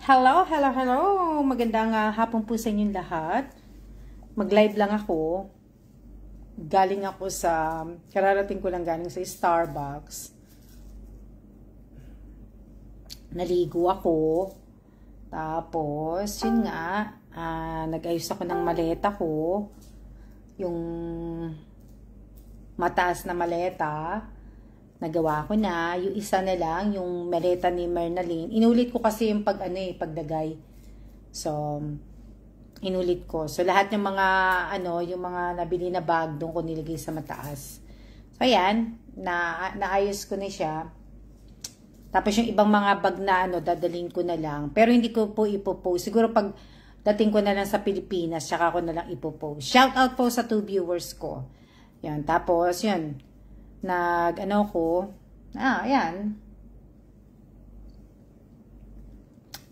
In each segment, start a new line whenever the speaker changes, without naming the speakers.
Hello, hello, hello! Magandang hapon po sa inyong lahat. Mag-live lang ako. Kararating ko lang galing sa Starbucks. Naligo ako. Tapos, yun nga, nag-ayos ako ng maleta ko. Yung mataas na maleta. Nagawa ko na. Yung isa na lang, yung maleta ni Mernalyn. Inulit ko kasi yung pagdagay. So, inulit ko. So, lahat ng mga, yung mga nabili na bag, doon ko nilagay sa mataas. So, ayan. Naayos ko na siya. Tapos, yung ibang mga bag na, dadalhin ko na lang. Pero, hindi ko po ipopost. Siguro, pag dating ko na lang sa Pilipinas, saka ko na lang ipopost. Shout out po sa 2 viewers ko. Yan. Tapos, yun. Ayan.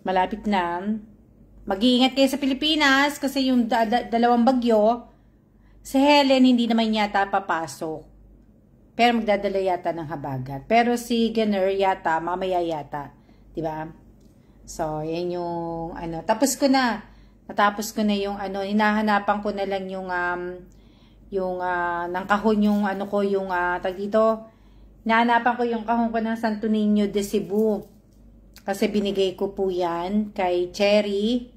Malapit na. Mag-iingat kayo sa Pilipinas kasi yung dalawang bagyo, si Helen hindi naman yata papasok. Pero magdadala yata ng habagat. Pero si Ganner yata, mamaya yata. Diba? So, yan yung, Natapos ko na yung, hinahanapan ko na lang yung, ng kahon yung tag dito, nahanapan ko yung kahon ko ng Santo Niño de Cebu kasi binigay ko po yan kay Cherry.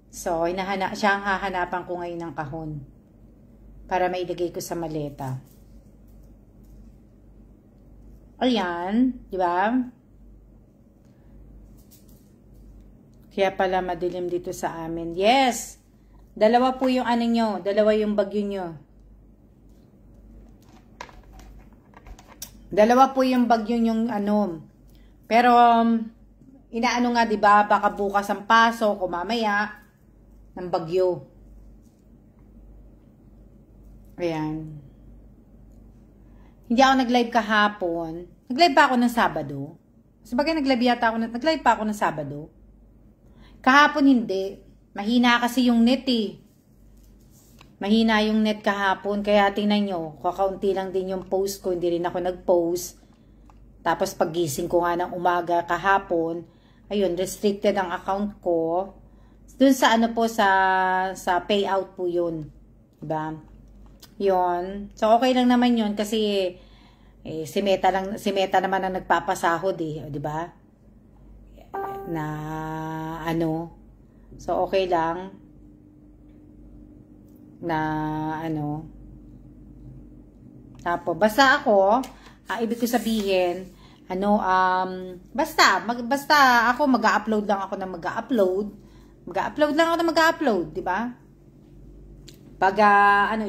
So siya ang hahanapan ko ngayon ng kahon para mailagay ko sa maleta. Ayan, di ba? Kaya pala madilim dito sa amin. Yes, dalawa po yung dalawa yung bagyo nyo. Dalawa po yung bagyo yung Pero, inaano nga, diba, baka bukas ang pasok o mamaya ng bagyo. Ayan. Hindi ako nag-live kahapon. Nag-live pa ako ng Sabado. Sabagay nag-live pa ako ng Sabado. Kahapon hindi. Mahina kasi yung net eh. Mahina yung net kahapon, kaya tingnan nyo, kakaunti lang din yung post ko, hindi rin ako nag-post. Tapos paggising ko nga ng umaga kahapon, ayun, restricted ang account ko. Dun sa sa payout po yun. Diba? Yun. So, okay lang naman yun kasi si Meta naman ang nagpapasahod eh. Diba? So, okay lang. Tapos basta ako, ibig ko sabihin, basta ako mag-upload lang ako ng mag-upload, di ba? Pag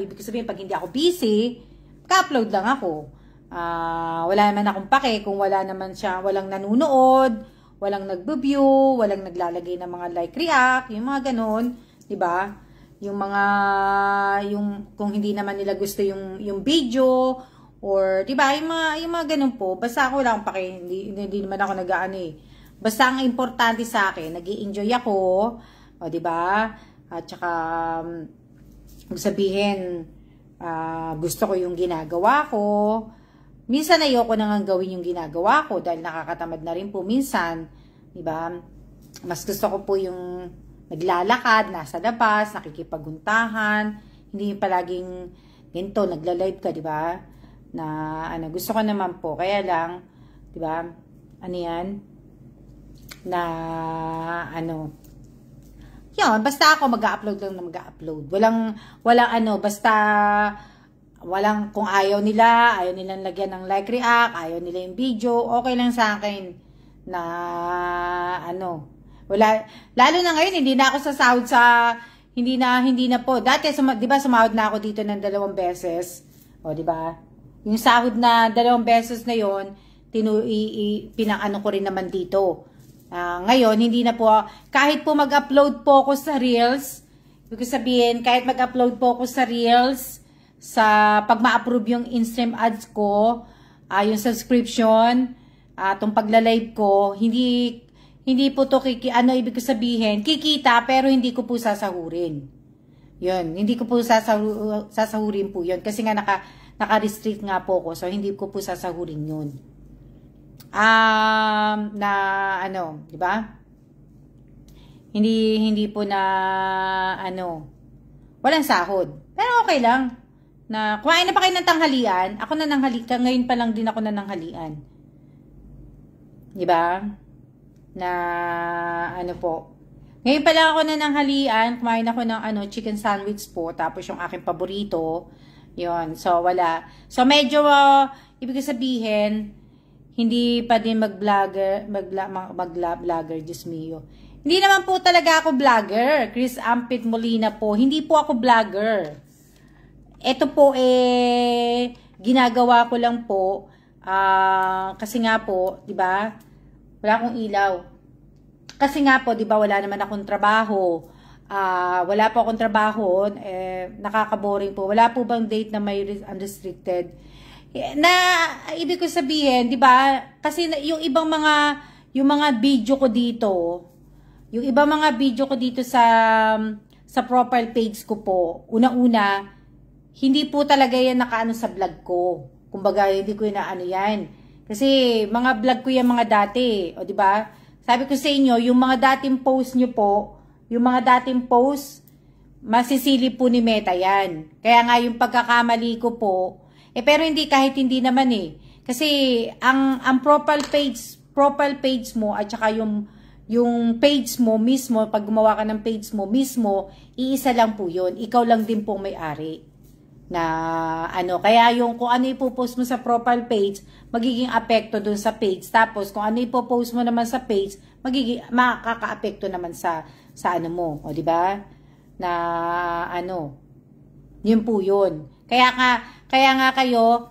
ibig ko sabihin, pag hindi ako busy, mag-upload lang ako. Wala naman akong pake kung walang nanunood, walang nagbo-view, walang naglalagay ng mga like, react, yung mga ganun, di ba? Yung kung hindi naman nila gusto yung video or 'di ba yung mga ganun po, basta ako lang hindi naman ako basta ang importante sa akin, nag-i-enjoy ako, o 'di ba? At saka sabihin gusto ko yung ginagawa ko. Minsan ayoko nang gawin yung ginagawa ko dahil nakakatamad na rin po minsan, 'di ba? Mas gusto ko po yung naglalakad, nasa labas, nakikipaguntahan, hindi palaging ganito, nagla-live ka, di ba? Gusto ko naman po, kaya lang, di ba? Yun, basta ako mag-upload lang na mag-upload. Walang kung ayaw nilang lagyan ng like, react, ayaw nila yung video, okay lang sa akin na lalo na ngayon, hindi na ako sasahod hindi na po. Dati, di ba, sumahod na ako dito ng 2 beses. O, di ba? Yung sahod na 2 beses na yon, pinang ko rin naman dito. Ngayon, hindi na po, kahit po mag-upload po ako sa Reels, ibig sabihin, kahit mag-upload po ako sa Reels, pag ma-approve yung in-stream ads ko, yung subscription, itong pagla-live ko, hindi po to ibig ko sabihin, kikita pero hindi ko po sasahurin. Yun, hindi ko po sasahurin po yun. Kasi nga naka-restrict nga po ko, so hindi ko po sasahurin yun. Di ba? hindi po na ano, walang sahod. Pero okay lang. Na kumain na pa kayo ng tanghalian, ako na nanghalian, ngayon pa lang din ako na nanghalian. 'Di ba? Na ano po. Ngayon pa lang ako na nanghalian, kumain ako ng chicken sandwich po, tapos yung aking paborito. 'Yon. So wala. So medyo ibig sabihin, hindi pa din mag-vlogger, Diyos mio. Hindi naman po talaga ako vlogger. Chris Ampit Molina po. Hindi po ako vlogger. Ito po ginagawa ko lang po kasi nga po, 'di ba? Wala akong ilaw. Kasi nga po, 'di ba, wala naman akong trabaho. Wala po akong trabaho, nakaka-boring po. Wala po bang date na may unrestricted? Na ibig ko sabihin, 'di ba? Kasi yung mga video ko dito, yung ibang mga video ko dito sa profile page ko po, una-una, hindi po talaga yan nakaano sa vlog ko. Kumbaga, hindi ko inaano yan. Kasi mga vlog ko yan mga dati, o di ba? Sabi ko sa inyo, yung mga dating post nyo po, masisili po ni Meta yan. Kaya nga yung pagkakamali ko po, pero kahit hindi naman Kasi ang profile page mo at saka yung page mo mismo, pag gumawa ka ng page mo mismo, iisa lang po yun. Ikaw lang din pong may-ari. Na kaya yung kung ano ipopost mo sa profile page, magiging apekto dun sa page. Tapos kung ano ipopost mo naman sa page, makaka-apekto naman sa ano mo. O, di ba? Na yun po yun. Kaya nga kayo,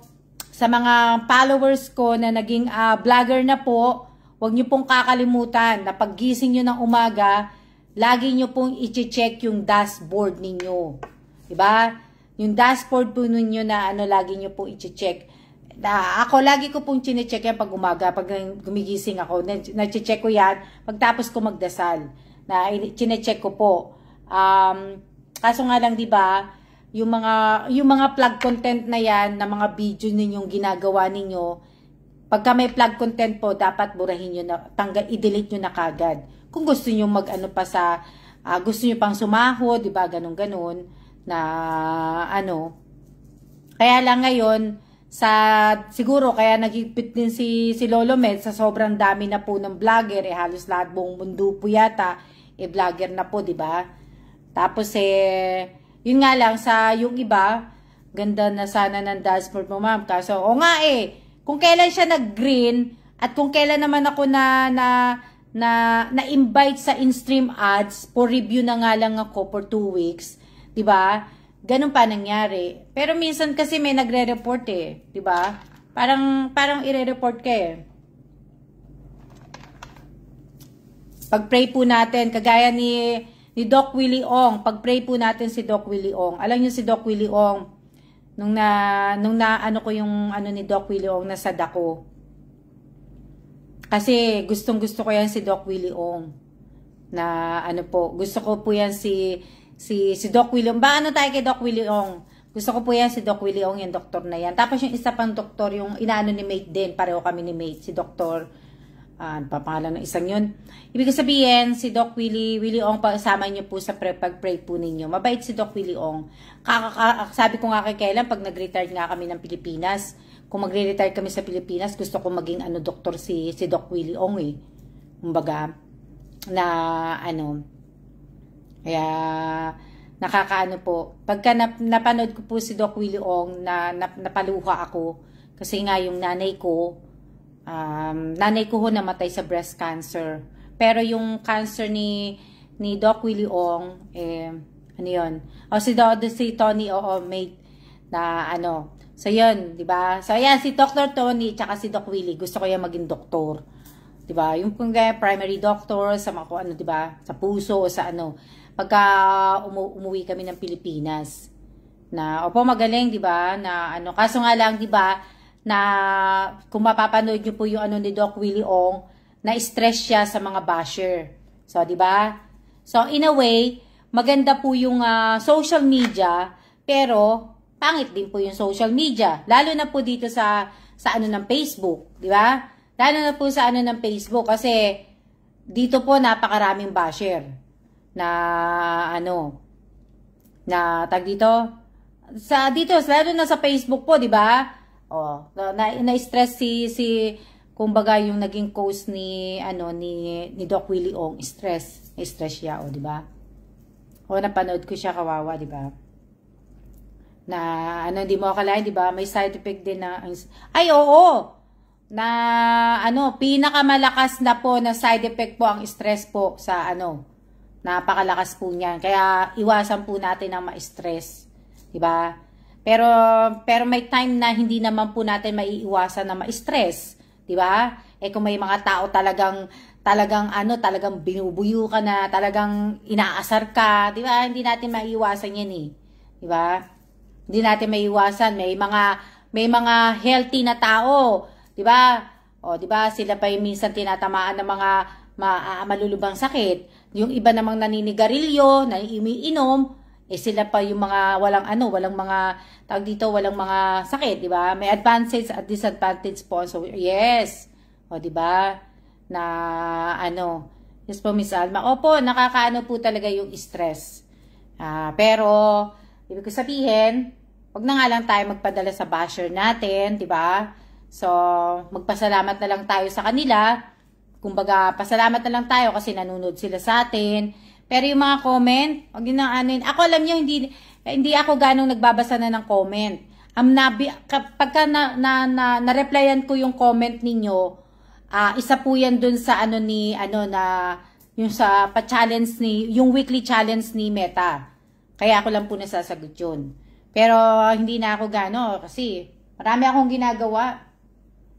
sa mga followers ko na naging vlogger na po, huwag nyo pong kakalimutan na paggising nyo ng umaga, lagi nyo pong i-check yung dashboard ninyo. Diba? Yung dashboard po ninyo na lagi nyo pong i-check. Ako, lagi ko pong chine-check yan pag umaga, pag gumigising ako. Na-check ko yan, pagtapos ko magdasal. Chine-check ko po. Kaso nga lang, diba, yung mga plug content na yan, na mga video ninyong ginagawa ninyo, pagka may plug content po, dapat burahin nyo na, i-delete nyo na kagad. Kung gusto nyo gusto nyo pang sumahod, di ba, ganun-ganun, na Kaya lang ngayon, siguro, kaya nagigpit din si Lolo Med, sa sobrang dami na po ng vlogger, halos lahat buong mundo po yata, vlogger na po, di ba? Tapos, yun nga lang, yung iba, ganda na sana ng dashboard mo, ma'am. Kaso, kung kailan siya nag-green at kung kailan naman ako na-invite sa in-stream ads, for review na nga lang ako for 2 weeks, 'di ba? Ganun pa nangyari. Pero minsan kasi may nagre-report 'di ba? Parang ire-report ka Pag-pray po natin, kagaya ni Doc Willie Ong, pag-pray po natin si Doc Willie Ong. Alam niyo si Doc Willie Ong, nung ko yung ni Doc Willie Ong, nasa dako. Kasi gustong-gusto ko yan si Doc Willie Ong. Na gusto ko po yan si Doc Willie Ong. Tayo kay Doc Willie Ong? Gusto ko po yan si Doc Willie Ong, yung doktor na yan. Tapos yung isa pang doktor, yung inaano ni Mate din, pareho kami ni Mate, si Doktor papangalan ng isang yun. Ibig sabihin, si Doc Willie Ong, pasama niyo po sa pag-pray po ninyo. Mabait si Doc Willie Ong. Sabi ko nga kay Kailan, pag nag-retire nga kami ng Pilipinas, kung magre-retire kami sa Pilipinas, gusto ko maging doktor si Doc Willie Ong Kumbaga, na kaya, nakakaano po. Pagka napanood ko po si Doc Willie Ong, napaluha ako. Kasi nga yung nanay ko ho namatay sa breast cancer. Pero yung cancer ni Doc Willie Ong, yun? Si Tony, mate, na So, yun, di ba? So, ayan, si Dr. Tony, tsaka si Doc Willie, gusto ko yan maging doktor. Di ba? Yung primary doctor, sa mga di ba? Sa puso, o sa Pagka umuwi kami ng Pilipinas. Magaling, di ba? Kaso nga lang, di ba? Na kung mapapanood nyo po yung ni Doc Willie Ong, na-stress siya sa mga basher. So, di ba? So, in a way, maganda po yung social media, pero pangit din po yung social media. Lalo na po dito sa ng Facebook, di ba? Lalo na po sa ng Facebook kasi dito po napakaraming basher. na ano, na tag dito, lalo na sa Facebook po, di ba? Oh, na-stress si kumbaga yung naging coach ni Doc Willie Ong, stress siya, di ba? Napanood ko siya, kawawa, di ba? Na hindi mo akalain, di ba? May side effect din na na pinakamalakas na po na side effect po ang stress po sa napakalakas po niyan. Kaya iwasan po natin ang ma-stress, di ba? Pero may time na hindi naman po natin maiiwasan na ma-stress, di ba? Kung may mga tao talagang binubuyo ka na, talagang inaasar ka, di ba? Hindi natin maiiwasan 'yan di ba? Hindi natin maiiwasan, may mga healthy na tao, di ba? Di ba? Sila pa yung minsan tinatamaan ng mga malulubang sakit. Yung iba namang naninigarilyo, umiinom, sila pa yung mga walang mga tawag dito, walang mga sakit, di ba? May advantage at disadvantage po. So, yes. Di ba? Na yes po, Miss Alma. Opo, nakakaano po talaga yung stress. Pero ibig ko sabihin, wag na nga lang tayo magpadala sa basher natin, di ba? So, magpasalamat na lang tayo sa kanila. Kumbaga, pasalamat na lang tayo kasi nanonood sila sa atin. Pero yung mga comment, wag yun ako alam nyo, hindi ako ganong nagbabasa na ng comment. Pagka na-replyan ko yung comment ninyo, isa po yan dun sa yung sa pa-challenge yung weekly challenge ni Meta. Kaya ako lang po nasasagot yun. Pero hindi na ako kasi marami akong ginagawa.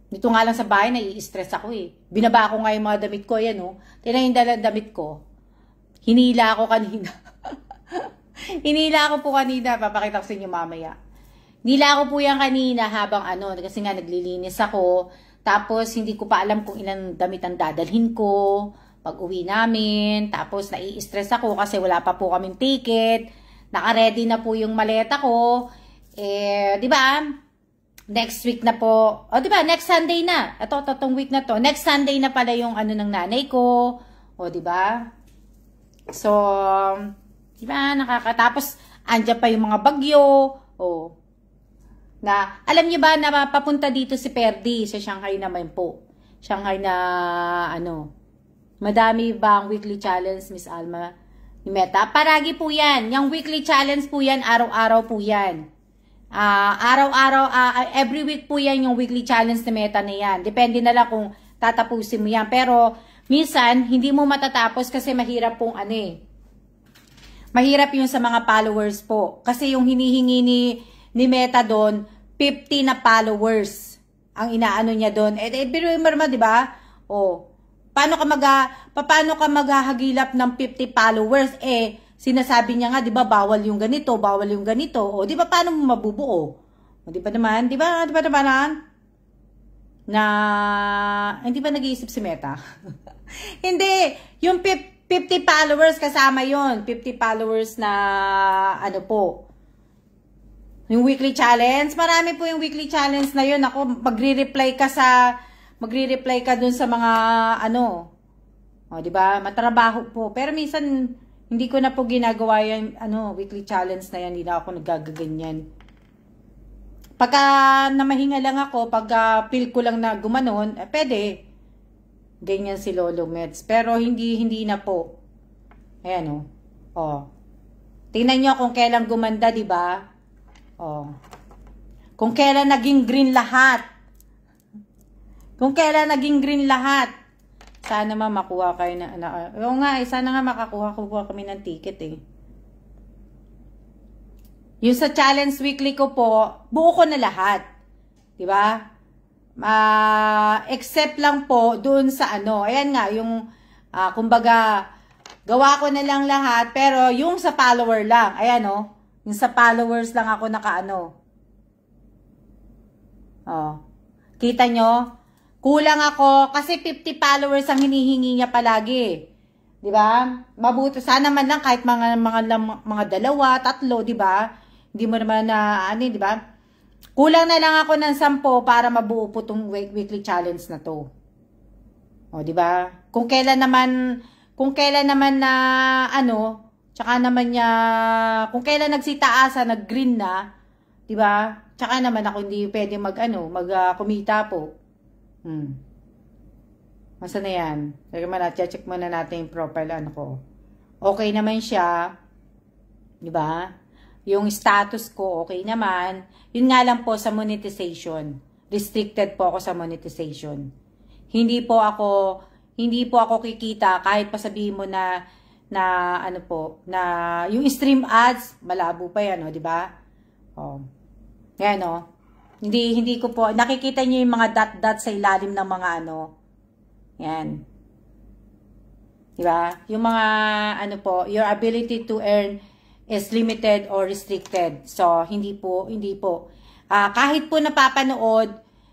Dito nga lang sa bahay, nai-stress ako Binaba ko nga yung mga damit ko, Tingnan yung damit ko. Hinila ako kanina. Hinila ako po kanina. Papakita ko sa inyo mamaya. Hinila ako po yan kanina habang kasi nga naglilinis ako. Tapos hindi ko pa alam kung ilang damit ang dadalhin ko pag uwi namin. Tapos nai-stress ako kasi wala pa po kaming ticket. Naka-ready na po yung maleta ko. Di ba? Next week na po. Di ba? Next Sunday na. Itong week na to. Next Sunday na pala yung ng nanay ko. Di ba? So, di ba? Nakakatapos, andyan pa yung mga bagyo. Na, alam niyo ba na papunta dito si Perdi sa Shanghai naman po. Shanghai na, madami ba ang weekly challenge, Miss Alma? Ni Meta? Paragi po yan. Yung weekly challenge po yan, araw-araw po yan. Every week po yan yung weekly challenge ni Meta na yan. Depende na lang kung tatapusin mo yan. Pero, minsan, hindi mo matatapos kasi mahirap pong mahirap yung sa mga followers po. Kasi yung hinihingi ni Meta doon, 50 na followers ang inaano niya doon. Pero naman, di ba? Paano ka maghahagilap ng 50 followers? Sinasabi niya nga, di ba, bawal yung ganito. Di ba, paano mo mabubuo? Di ba naman? Na, hindi ba nag-iisip si Meta? Hindi. Yung 50 followers kasama yon 50 followers na, po. Yung weekly challenge. Marami po yung weekly challenge na yun. Ako, magre-reply ka dun sa mga, di ba? Matrabaho po. Pero minsan, hindi ko na po ginagawa yan, weekly challenge na yan. Hindi na ako nagagaganyan. Pagka namahinga lang ako, pagka feel ko lang na gumanon, pwede. Ganyan si Lolo Meds. Pero hindi na po. Ayan Tingnan nyo kung kailan gumanda, di ba? Kung kailan naging green lahat. Sana makuha kayo sana nga makakuha kami ng ticket Yung sa challenge weekly ko po, buo ko na lahat. Di ba? Except lang po doon sa ayan nga, yung kumbaga, gawa ko na lang lahat, pero yung sa follower lang, ayan yung sa followers lang ako kita nyo? Kulang ako, kasi 50 followers ang hinihingi niya palagi. Di ba? Mabuti, sana man lang kahit mga dalawa, tatlo, di ba? Hindi mo naman di ba? Kulang na lang ako ng 10 para mabuo po tong weekly challenge na to. Di ba? Kung kailan naman kung kailan naman na, ano, tsaka naman niya, kung kailan nagsitaasa, nag-green na, diba? Tsaka naman ako hindi pwede kumita po. Masa na yan? Check muna natin yung profile, ko. Okay naman siya. Diba? Yung status ko, okay naman. Yun nga lang po sa monetization. Restricted po ako sa monetization. Hindi po ako kikita kahit pa sabihin mo na yung stream ads, malabo pa yan, di ba? Oh. Yan, Hindi ko po, nakikita niyo yung mga dot sa ilalim ng mga yan. Di ba? Yung mga, your ability to earn is limited or restricted. So, hindi po. Kahit po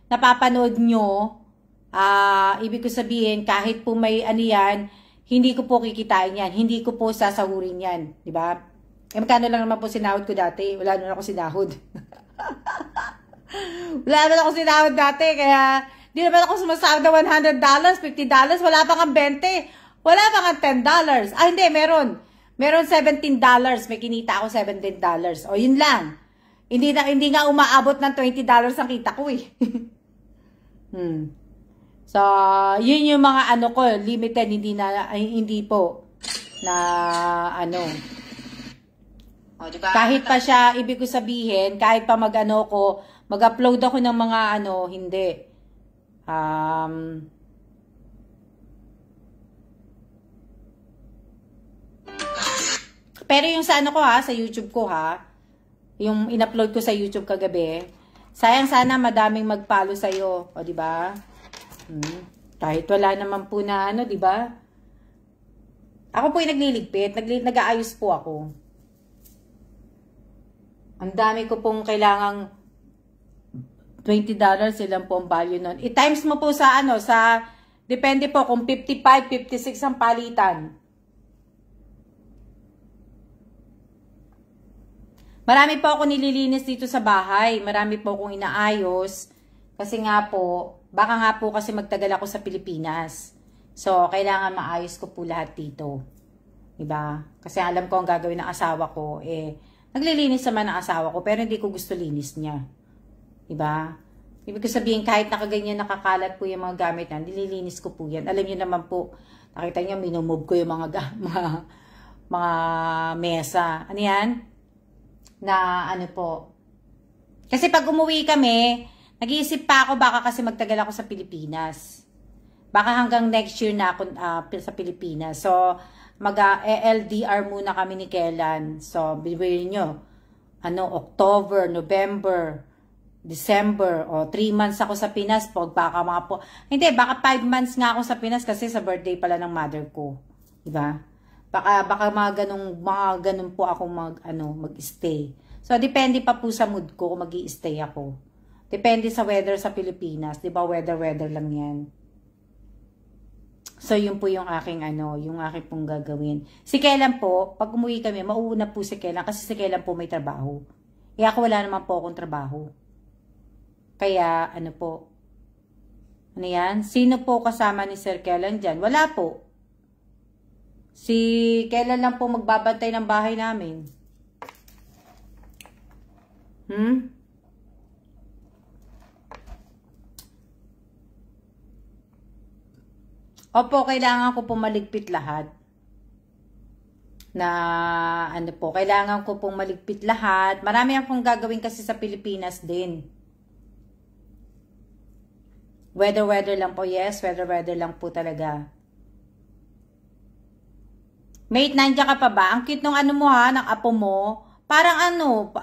napapanood nyo, ibig ko sabihin, kahit po may yan, hindi ko po kikitain yan. Hindi ko po sasahurin yan. Di ba? Magkano lang naman po sinahod ko dati? Wala naman ako sinahod. Wala naman ako sinahod dati. Kaya, di naman ako sumasahod na $100, $50. Wala pa nga 20. Wala pa nga $10. Hindi, meron. Meron $17. May kinita ako $17. O, yun lang. Hindi nga umaabot ng $20 ang kita ko eh. So, yun yung mga ko, limited, hindi po na O, diba? Kahit pa siya, ibig ko sabihin, kahit pa mag-upload ako ng mga hindi. Pero yung sa sa YouTube ko yung in-upload ko sa YouTube kagabi, sayang sana madaming mag-follow sa'yo. O, diba? Kahit wala naman po na diba? Ako po yung nagliligpit, nag-aayos po ako. Ang dami ko pong kailangang $20 silang po ang value nun. I-times mo po sa depende po kung 55, 56 ang palitan. Marami po ako nililinis dito sa bahay. Marami po akong inaayos. Kasi nga po, baka nga po kasi magtagal ako sa Pilipinas. So, kailangan maayos ko po lahat dito. Diba? Kasi alam ko ang gagawin ng asawa ko, naglilinis naman ang asawa ko, pero hindi ko gusto linis niya. Diba? Ibig ko sabihin, kahit nakaganyan, nakakalat po yung mga gamit na, nililinis ko po yan. Alam niyo naman po, nakita niyo, minumove ko yung mga mesa. Ano yan? Na po. Kasi pag umuwi kami, nag-iisip pa ako baka kasi magtagal ako sa Pilipinas. Baka hanggang next year na ako sa Pilipinas. So, mag-LDR muna kami ni Kellan. So, bibilin nyo. October, November, December, 3 months ako sa Pinas. Baka 5 months nga ako sa Pinas kasi sa birthday pala ng mother ko. Diba? Baka mga ganun po ako mag-stay. So, depende pa po sa mood ko kung mag-i-stay ako. Depende sa weather sa Pilipinas. Di ba, weather lang yan. So, yun po yung aking yung aking pong gagawin. Si Kellan po, pag umuwi kami, mauuna po si Kellan kasi si Kellan po may trabaho. Ako wala naman po akong trabaho. Kaya, po. Ano yan? Sino po kasama ni Sir Kellan dyan? Wala po. Si Kellan lang po magbabantay ng bahay namin. Opo, kailangan ko pong maligpit lahat. Kailangan ko pong maligpit lahat. Marami akong gagawin kasi sa Pilipinas din. Weather lang po, yes. Weather lang po talaga. Mate, nandiyan ka pa ba? Ang cute nung mo ng apo mo. Parang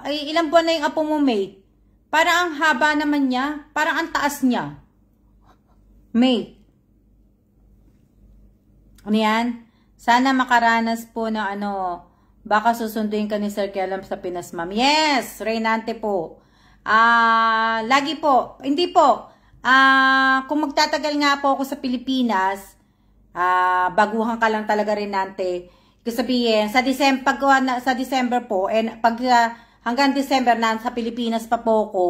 ilang buwan na yung apo mo, mate? Parang ang haba naman niya. Parang ang taas niya. Mate. Ano yan? Sana makaranas po ng baka susunduin ka ni Sir Kellan sa Pinas, ma'am. Yes! Reynante po. Lagi po. Hindi po. Kung magtatagal nga po ako sa Pilipinas, baguhan ka lang talaga, Reynante. Sabihin, sa December po, hanggang December na sa Pilipinas pa po ako,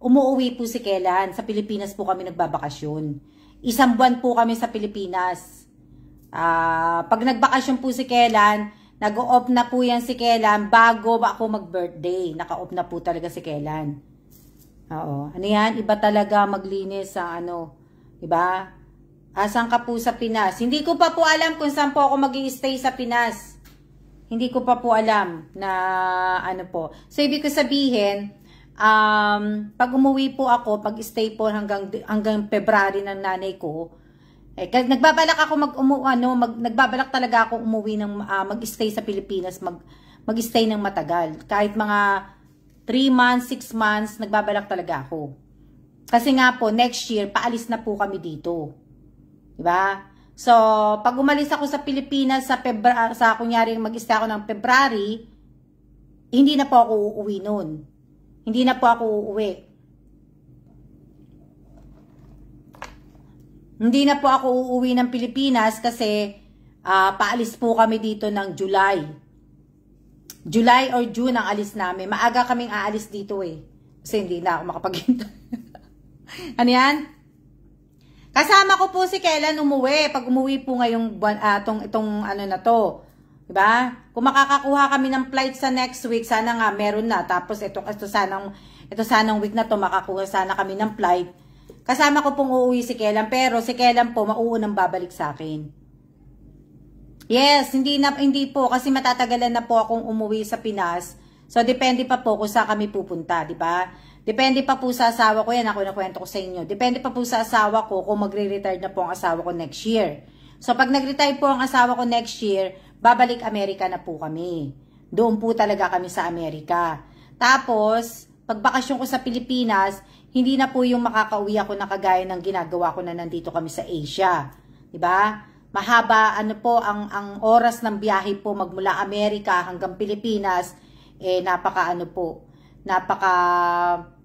umuwi po si Kellan. Sa Pilipinas po kami nagbabakasyon. 1 buwan po kami sa Pilipinas. Pag nagbakasyon po si Kellan, nag-off na po yan si Kellan bago ako mag-birthday. Naka-off na po talaga si Kellan. Oo. Ano yan? Iba talaga maglinis sa ano. Diba? Asan ka po sa Pinas? Hindi ko pa po alam kung saan po ako mag-i-stay sa Pinas. Hindi ko pa po alam na ano po. So, ibig ko sabihin, pag umuwi po ako, pag-stay po hanggang February ng nanay ko, nagbabalak ako nagbabalak talaga ako umuwi ng mag-stay sa Pilipinas, mag-stay ng matagal. Kahit mga 3 months, 6 months, nagbabalak talaga ako. Kasi nga po, next year, paalis na po kami dito. Diba? So, pag umalis ako sa Pilipinas sa kunyari mag-stay ako ng February, hindi na po ako uuwi noon. Hindi na po ako uuwi. Hindi na po ako uuwi ng Pilipinas kasi paalis po kami dito ng July. July or June ang alis namin. Maaga kaming aalis dito eh. Kasi hindi na ako makapaghintay. Ano yan? Kasama ko po si Kellan umuwi. Pag umuwi po ngayong itong ano na to. Diba? Kung makakakuha kami ng flight sa next week, sana nga meron na. Tapos ito sanang week na to, makakuha sana kami ng flight. Kasama ko pong uuwi si Kellan, pero si Kellan po mauunang babalik sa akin. Yes, hindi po kasi matatagalan na po akong umuwi sa Pinas. So depende pa po kung saan kami pupunta, di ba? Depende pa po sa asawa ko, yan ako nakwento ko sa inyo. Depende pa po sa asawa ko kung magre-retire na po ang asawa ko next year. So pag nag-retire po ang asawa ko next year, babalik Amerika na po kami. Doon po talaga kami sa Amerika. Tapos, pag bakasyon ko sa Pilipinas, hindi na po yung makakauwi ako na kagaya ng ginagawa ko na nandito kami sa Asia. Diba? Mahaba, ano po, ang oras ng biyahe po magmula Amerika hanggang Pilipinas,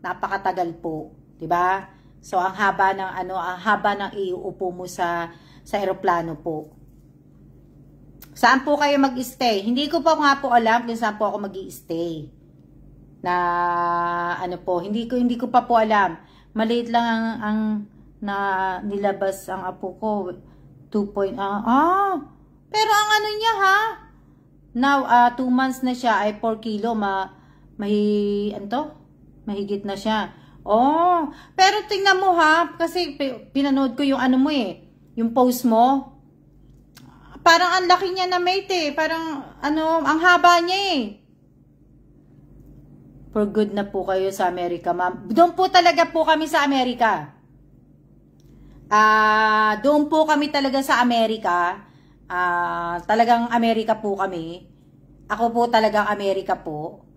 napakatagal po. Diba? So, ang haba ng iuupo mo sa eroplano po. Saan po kayo mag-stay? Hindi ko pa nga po alam kung saan po ako mag-i-stay. Hindi ko pa po alam. Maliit lang ang nilabas ang apo ko. 2 point, pero ang ano niya ha? Now, 2 months na siya ay 4 kilo. Mahigit na siya. Oh, pero tingnan mo ha, kasi pinanood ko yung ano mo eh, yung post mo. Parang ang laki niya na mate eh. Parang ang haba niya eh. For good na po kayo sa Amerika, ma'am. Doon po talaga po kami sa Amerika. Doon po kami talaga sa Amerika. Talagang Amerika po kami. Ako po talagang Amerika po.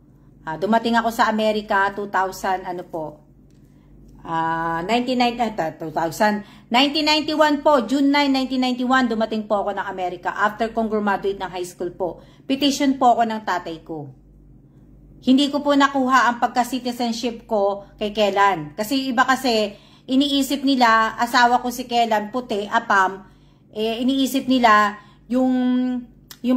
Dumating ako sa Amerika 1991 po, June 9, 1991, dumating po ako ng Amerika after kong graduate ng high school po. Petition po ako ng tatay ko. Hindi ko po nakuha ang pagka-citizenship ko kay Kellan. Kasi iba kasi, iniisip nila, asawa ko si Kellan, puti, apam, iniisip nila, yung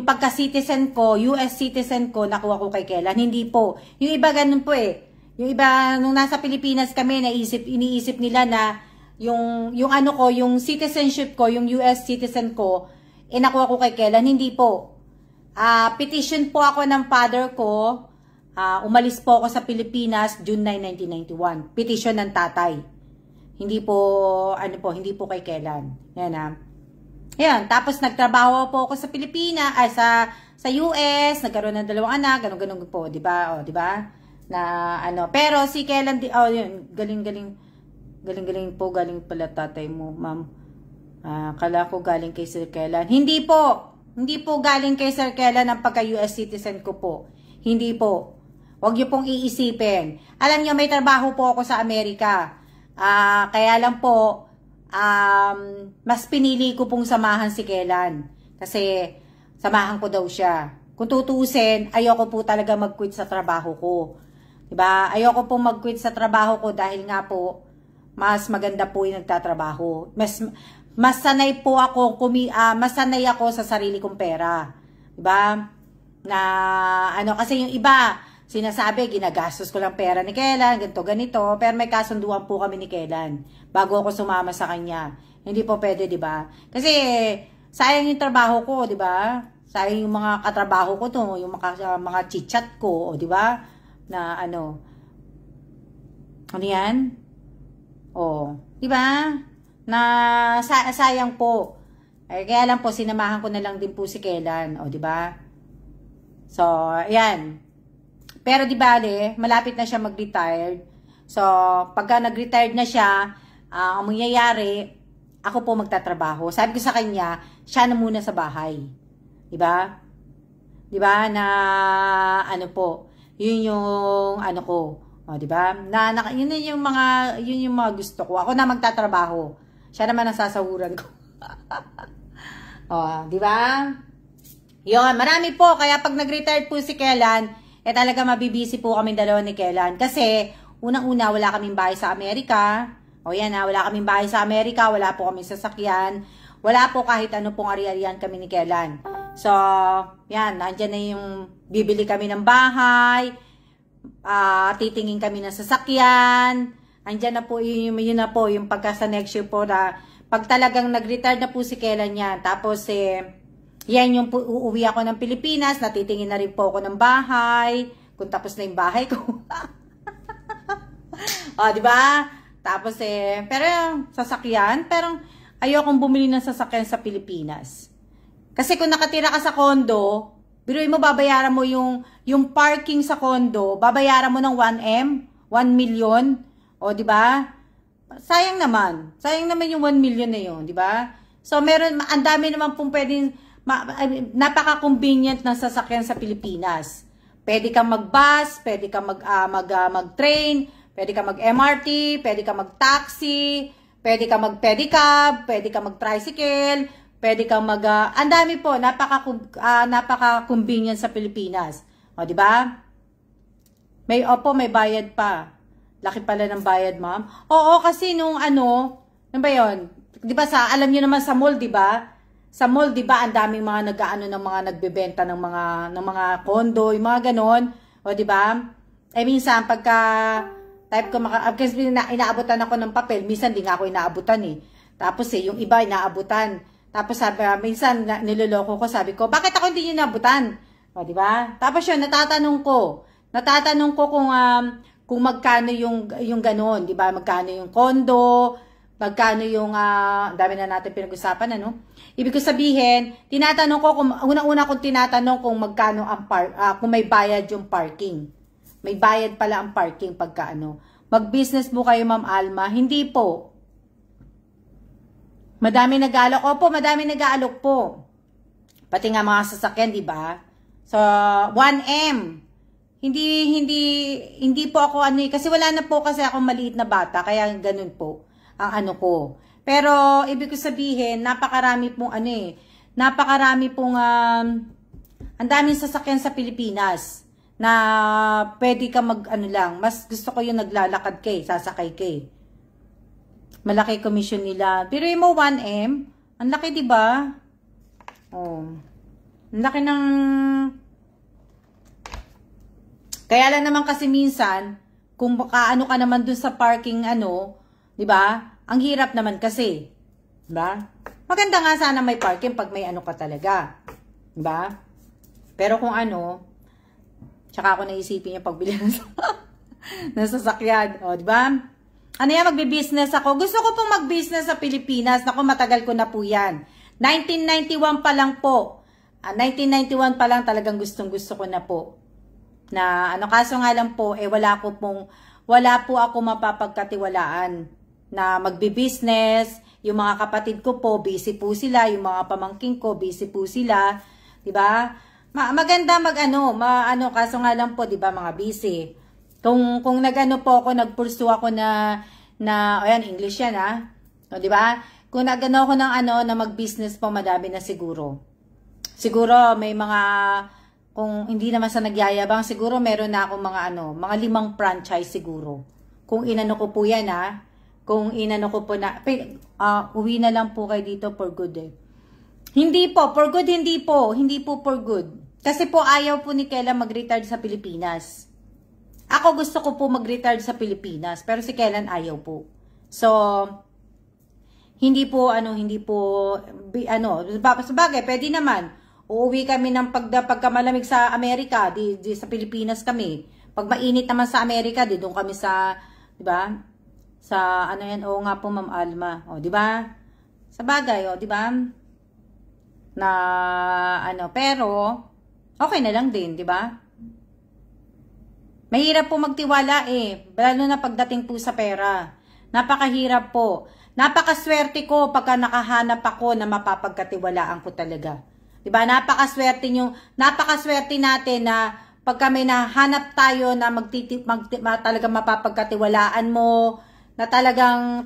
pagka-citizen ko, US citizen ko, nakuha ko kay Kellan. Hindi po. Yung iba ganun po eh. Yung iba, nung nasa Pilipinas kami, iniisip nila na yung citizenship ko, yung US citizen ko, nakuha ko kay Kellan. Hindi po. Petition po ako ng father ko. Umalis po ako sa Pilipinas June 9, 1991. Petition ng tatay. Hindi po kay Kellan. Yan Yan, tapos nagtrabaho po ako sa Pilipinas, sa US, nagkaroon ng 2 anak, ganun po, 'di ba? Oh, 'di ba? Pero si Kellan yun, galing po, galing pala tatay mo, ma'am. Kala ko galing kay Sir Kellan. Hindi po galing kay Sir Kellan ang pagka-US citizen ko po. Hindi po. Huwag niyo pong iisipin. Alam niyo, may trabaho po ako sa Amerika. Kaya lang po, mas pinili ko pong samahan si Kellan. Kasi, samahan ko daw siya. Kung tutusin, ayoko po talaga mag-quit sa trabaho ko. Diba? Ayoko pong mag-quit sa trabaho ko dahil nga po, mas maganda po yung nagtatrabaho. Mas sanay po ako, mas sanay ako sa sarili kong pera. Diba? Kasi yung iba, sinasabi, ginagastos ko lang pera ni Kellan, ganito. Pero may kasunduan po kami ni Kellan bago ako sumama sa kanya. Hindi po pwede, di ba? Kasi sayang yung trabaho ko, di ba? Sayang yung mga katrabaho ko to, yung mga chit-chat ko, o di ba? Na ano yan? O, di ba? Na sayang po. Ay, kaya lang po, sinamahan ko na lang din po si Kellan, o di ba? So, ayan. Pero di bale, malapit na siya mag-retired. So, pagka nag-retired na siya, ang mangyayari, ako po magtatrabaho. Sabi ko sa kanya, siya na muna sa bahay. Diba? Diba? Na, ano po, yun yung, ano ko. O, diba? Yun yung mga gusto ko. Ako na magtatrabaho. Siya naman ang sasahuran ko. O, diba? Yun, marami po. Kaya pag nag-retired po si Kellan, talaga mabibisi po kami dalawa ni Kellan. Kasi, unang-una, wala kaming bahay sa Amerika. O yan ha, wala kaming bahay sa Amerika, wala po kaming sasakyan, wala po kahit ano pong ari-arian kami ni Kellan. So, yan, nandyan na yung bibili kami ng bahay, titingin kami ng sasakyan, andyan na po, yun na po, yung pagka sa next year po na, pag talagang nag-retire na po si Kellan yan, tapos yan yung uuwi ako ng Pilipinas, natitingin na rin po ako ng bahay, kung tapos na yung bahay ko. O, di ba? Tapos pero sasakyan, pero ayokong bumili ng sasakyan sa Pilipinas. Kasi kung nakatira ka sa condo, biruin mo babayaran mo yung parking sa condo, babayaran mo ng 1M, 1 million, o di ba? Sayang naman yung 1 million na yun, di ba? So meron, ang dami naman pong pwedeng, napaka-convenient ng sasakyan sa Pilipinas. Pwede kang mag-bus, pwede kang mag-train, pwede ka mag-MRT, pwede ka mag-taxi, pwede ka mag-pedicab, pwede ka mag-tricycle, pwede ka ang dami po, napaka-convenient sa Pilipinas. O, di ba? May bayad pa. Laki pala ng bayad, ma'am. Oo, kasi nung ano ba yun? Di ba alam niyo naman sa mall, di ba? Sa mall, di ba, ang daming mga ng mga nagbebenta ng mga condo, yung mga ganon. O, di ba? Minsan, pagka type ko kasi inaabutan ako ng papel, minsan di nga ako inaabutan eh. Tapos yung iba inaabutan. Tapos sabi, minsan niloloko ko, sabi ko, bakit ako hindi inaabutan? O, di ba? Tapos yun, natatanong ko kung magkano yung ganon, di ba? Magkano yung condo, magkano yung, dami na natin pinag-usapan, ano? Ibig ko sabihin, tinatanong ko, unang-una kong tinatanong kung magkano kung may bayad yung parking. May bayad pala ang parking pagka ano. Mag-business mo kayo, Ma'am Alma? Hindi po. Madami nag-aalok. Opo, madami nag-aalok po. Pati nga mga sasakyan, di ba? So, 1M. Hindi po ako kasi wala na po kasi akong maliit na bata, kaya ganun po ang ano ko. Pero, ibig ko sabihin, napakarami pong napakarami pong, ang daming sasakyan sa Pilipinas na pwede ka mas gusto ko yung naglalakad sasakay malaki commission nila. Pero yung mo 1M, ang laki, di ba? Oh. Ang laki ng kaya lang naman kasi minsan kung kaano ka naman dun sa parking di ba? Ang hirap naman kasi, di ba? Maganda nga sana may parking pag may ka talaga. Di ba? Pero kung tsaka ako naisipin yung pagbili ng sasakyan. O, di ba? Magbe-business ako. Gusto ko pong mag-business sa Pilipinas. Naku, matagal ko na po yan. 1991 pa lang po. 1991 pa lang talagang gustong-gusto ko na po. Na, kaso nga lang po, wala po ako mapapagkatiwalaan na magbe-business. Yung mga kapatid ko po, busy po sila. Yung mga pamangking ko, busy po sila. Di ba? Maganda kaso nga lang po, di ba, mga busy. Kung po ako, nagpursue ako na ayan, English yan, o, di ba? Kung ako na mag-business po, madami na siguro. Siguro, may mga, kung hindi naman sa nagyayabang, siguro meron na akong mga 5 franchise siguro. Kung inano ko po yan, kung inano ko po na, uwi na lang po kayo dito for good Hindi po, for good, hindi po for good. Kasi po ayaw po ni Kellan mag-retire sa Pilipinas. Ako gusto ko po mag-retire sa Pilipinas, pero si Kellan ayaw po. So, hindi po, sabagay, pwede naman. Uuwi kami ng pagka malamig sa Amerika, di sa Pilipinas kami. Pag mainit naman sa Amerika, di doon kami sa, di ba? Sa, ano yan, oo nga po, Ma'am Alma. O, di ba? Sabagay, o, di ba? Na, pero, okay na lang din, di ba? Mahirap po magtiwala lalo na pagdating po sa pera. Napakahirap po. Napakaswerte ko pagka nakahanap ako na mapapagkatiwalaan ko talaga. Diba? Napakaswerte natin na pagka may nahanap tayo na talagang mapapagkatiwalaan mo, na talagang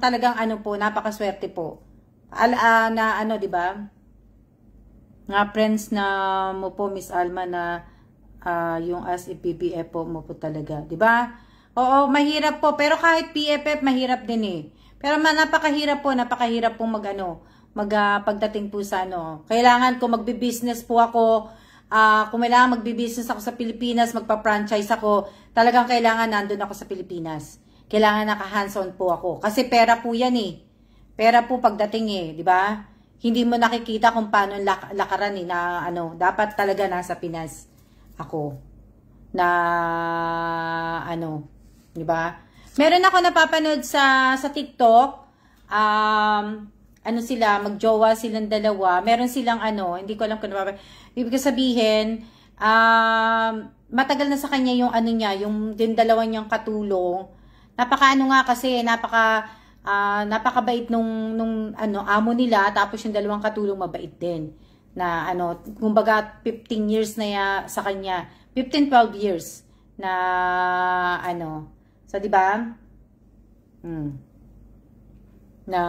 napakaswerte po. Diba? Nga friends na mo po, Miss Alma, na yung as PPF po mo po talaga. Diba? Oo, mahirap po. Pero kahit PFF, mahirap din Pero napakahirap pong pagdating po sa Kailangan ko magbi-business po ako. Kung kailangan magbi-business ako sa Pilipinas, magpa-franchise ako, talagang kailangan nandun ako sa Pilipinas. Kailangan naka-hands-on po ako. Kasi pera po yan Pera po pagdating di ba? Hindi mo nakikita kung paano lakaran na dapat talaga nasa Pinas ako. Na di ba? Meron ako napapanood sa TikTok. Sila, magjowa silang dalawa. Meron silang hindi ko alam kung ibig sabihin, matagal na sa kanya yung niya, yung din dalawa niyang katulong. Napakabait nung amo nila, tapos yung dalawang katulong mabait din. Na kumbaga 15 years na sa kanya. 15-12 years na So, di ba? Na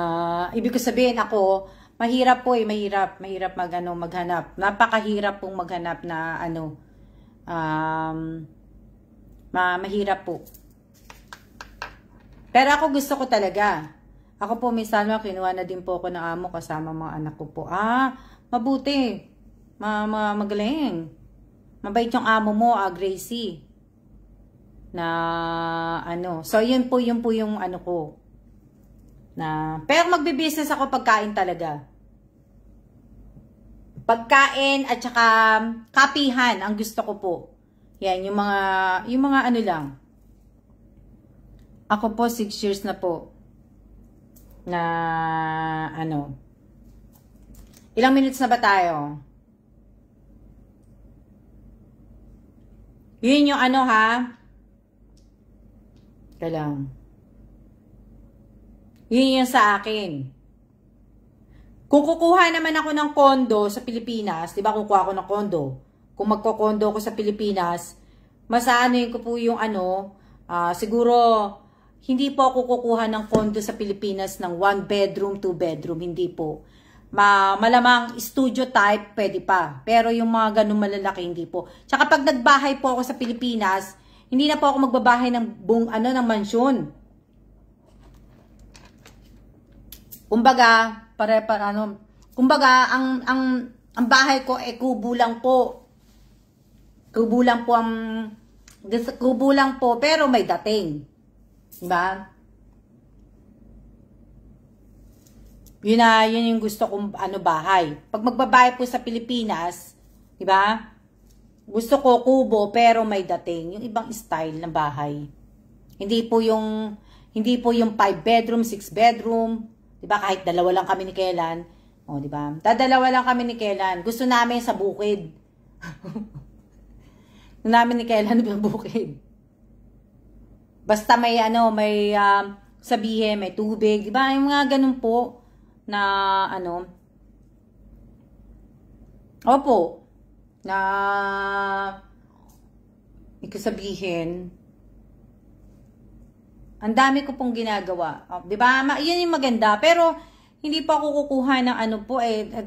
ibig ko sabihin ako, mahirap po mahirap maghanap. Napakahirap pong maghanap na mahirap po. Pero ako gusto ko talaga. Ako po, Miss Alma, kinuha na din po ako ng amo kasama mga anak ko po. Mabuti. Magaling. Mabait yung amo mo, Gracie. Na so yun po yung ko na pero magbi-business ako pagkain talaga. Pagkain at saka kapihan ang gusto ko po. Yan yung mga lang. Ako po 6 years na po na ilang minutes na ba tayo? Yun yung ha? Lang. Yun yung sa akin. Kung kukuha naman ako ng kondo sa Pilipinas, di ba kukuha ako ng kondo? Kung magko-kondo ako sa Pilipinas, masaanin ko po yung siguro, hindi po ako kukuha ng kondo sa Pilipinas ng 1 bedroom, 2 bedroom, hindi po. Malamang studio type, pwede pa. Pero yung mga ganun malalaki, hindi po. Tsaka pag nagbahay po ako sa Pilipinas, hindi na po ako magbabahay ng ng mansyon. Kumbaga, kumbaga ang bahay ko kubo lang po. Kubo lang po pero may dating. Diba? Yun yung gusto kong bahay. Pag magbabahay po sa Pilipinas, diba? Gusto ko kubo pero may dating, yung ibang style ng bahay. Hindi po yung 5 bedroom, 6 bedroom, 'di ba? Kahit dalawa lang kami ni Kelan. 'Di ba? Dalawa lang kami ni Kelan. Gusto namin sa bukid. Namin ni Kelan sa bukid. Basta may sabihin, may tubig, 'di ba? Yung mga ganun po na Opo. Na ibig sabihin ang dami ko pong ginagawa. 'Di ba? Yun yung maganda, pero hindi pa ako kukuha ng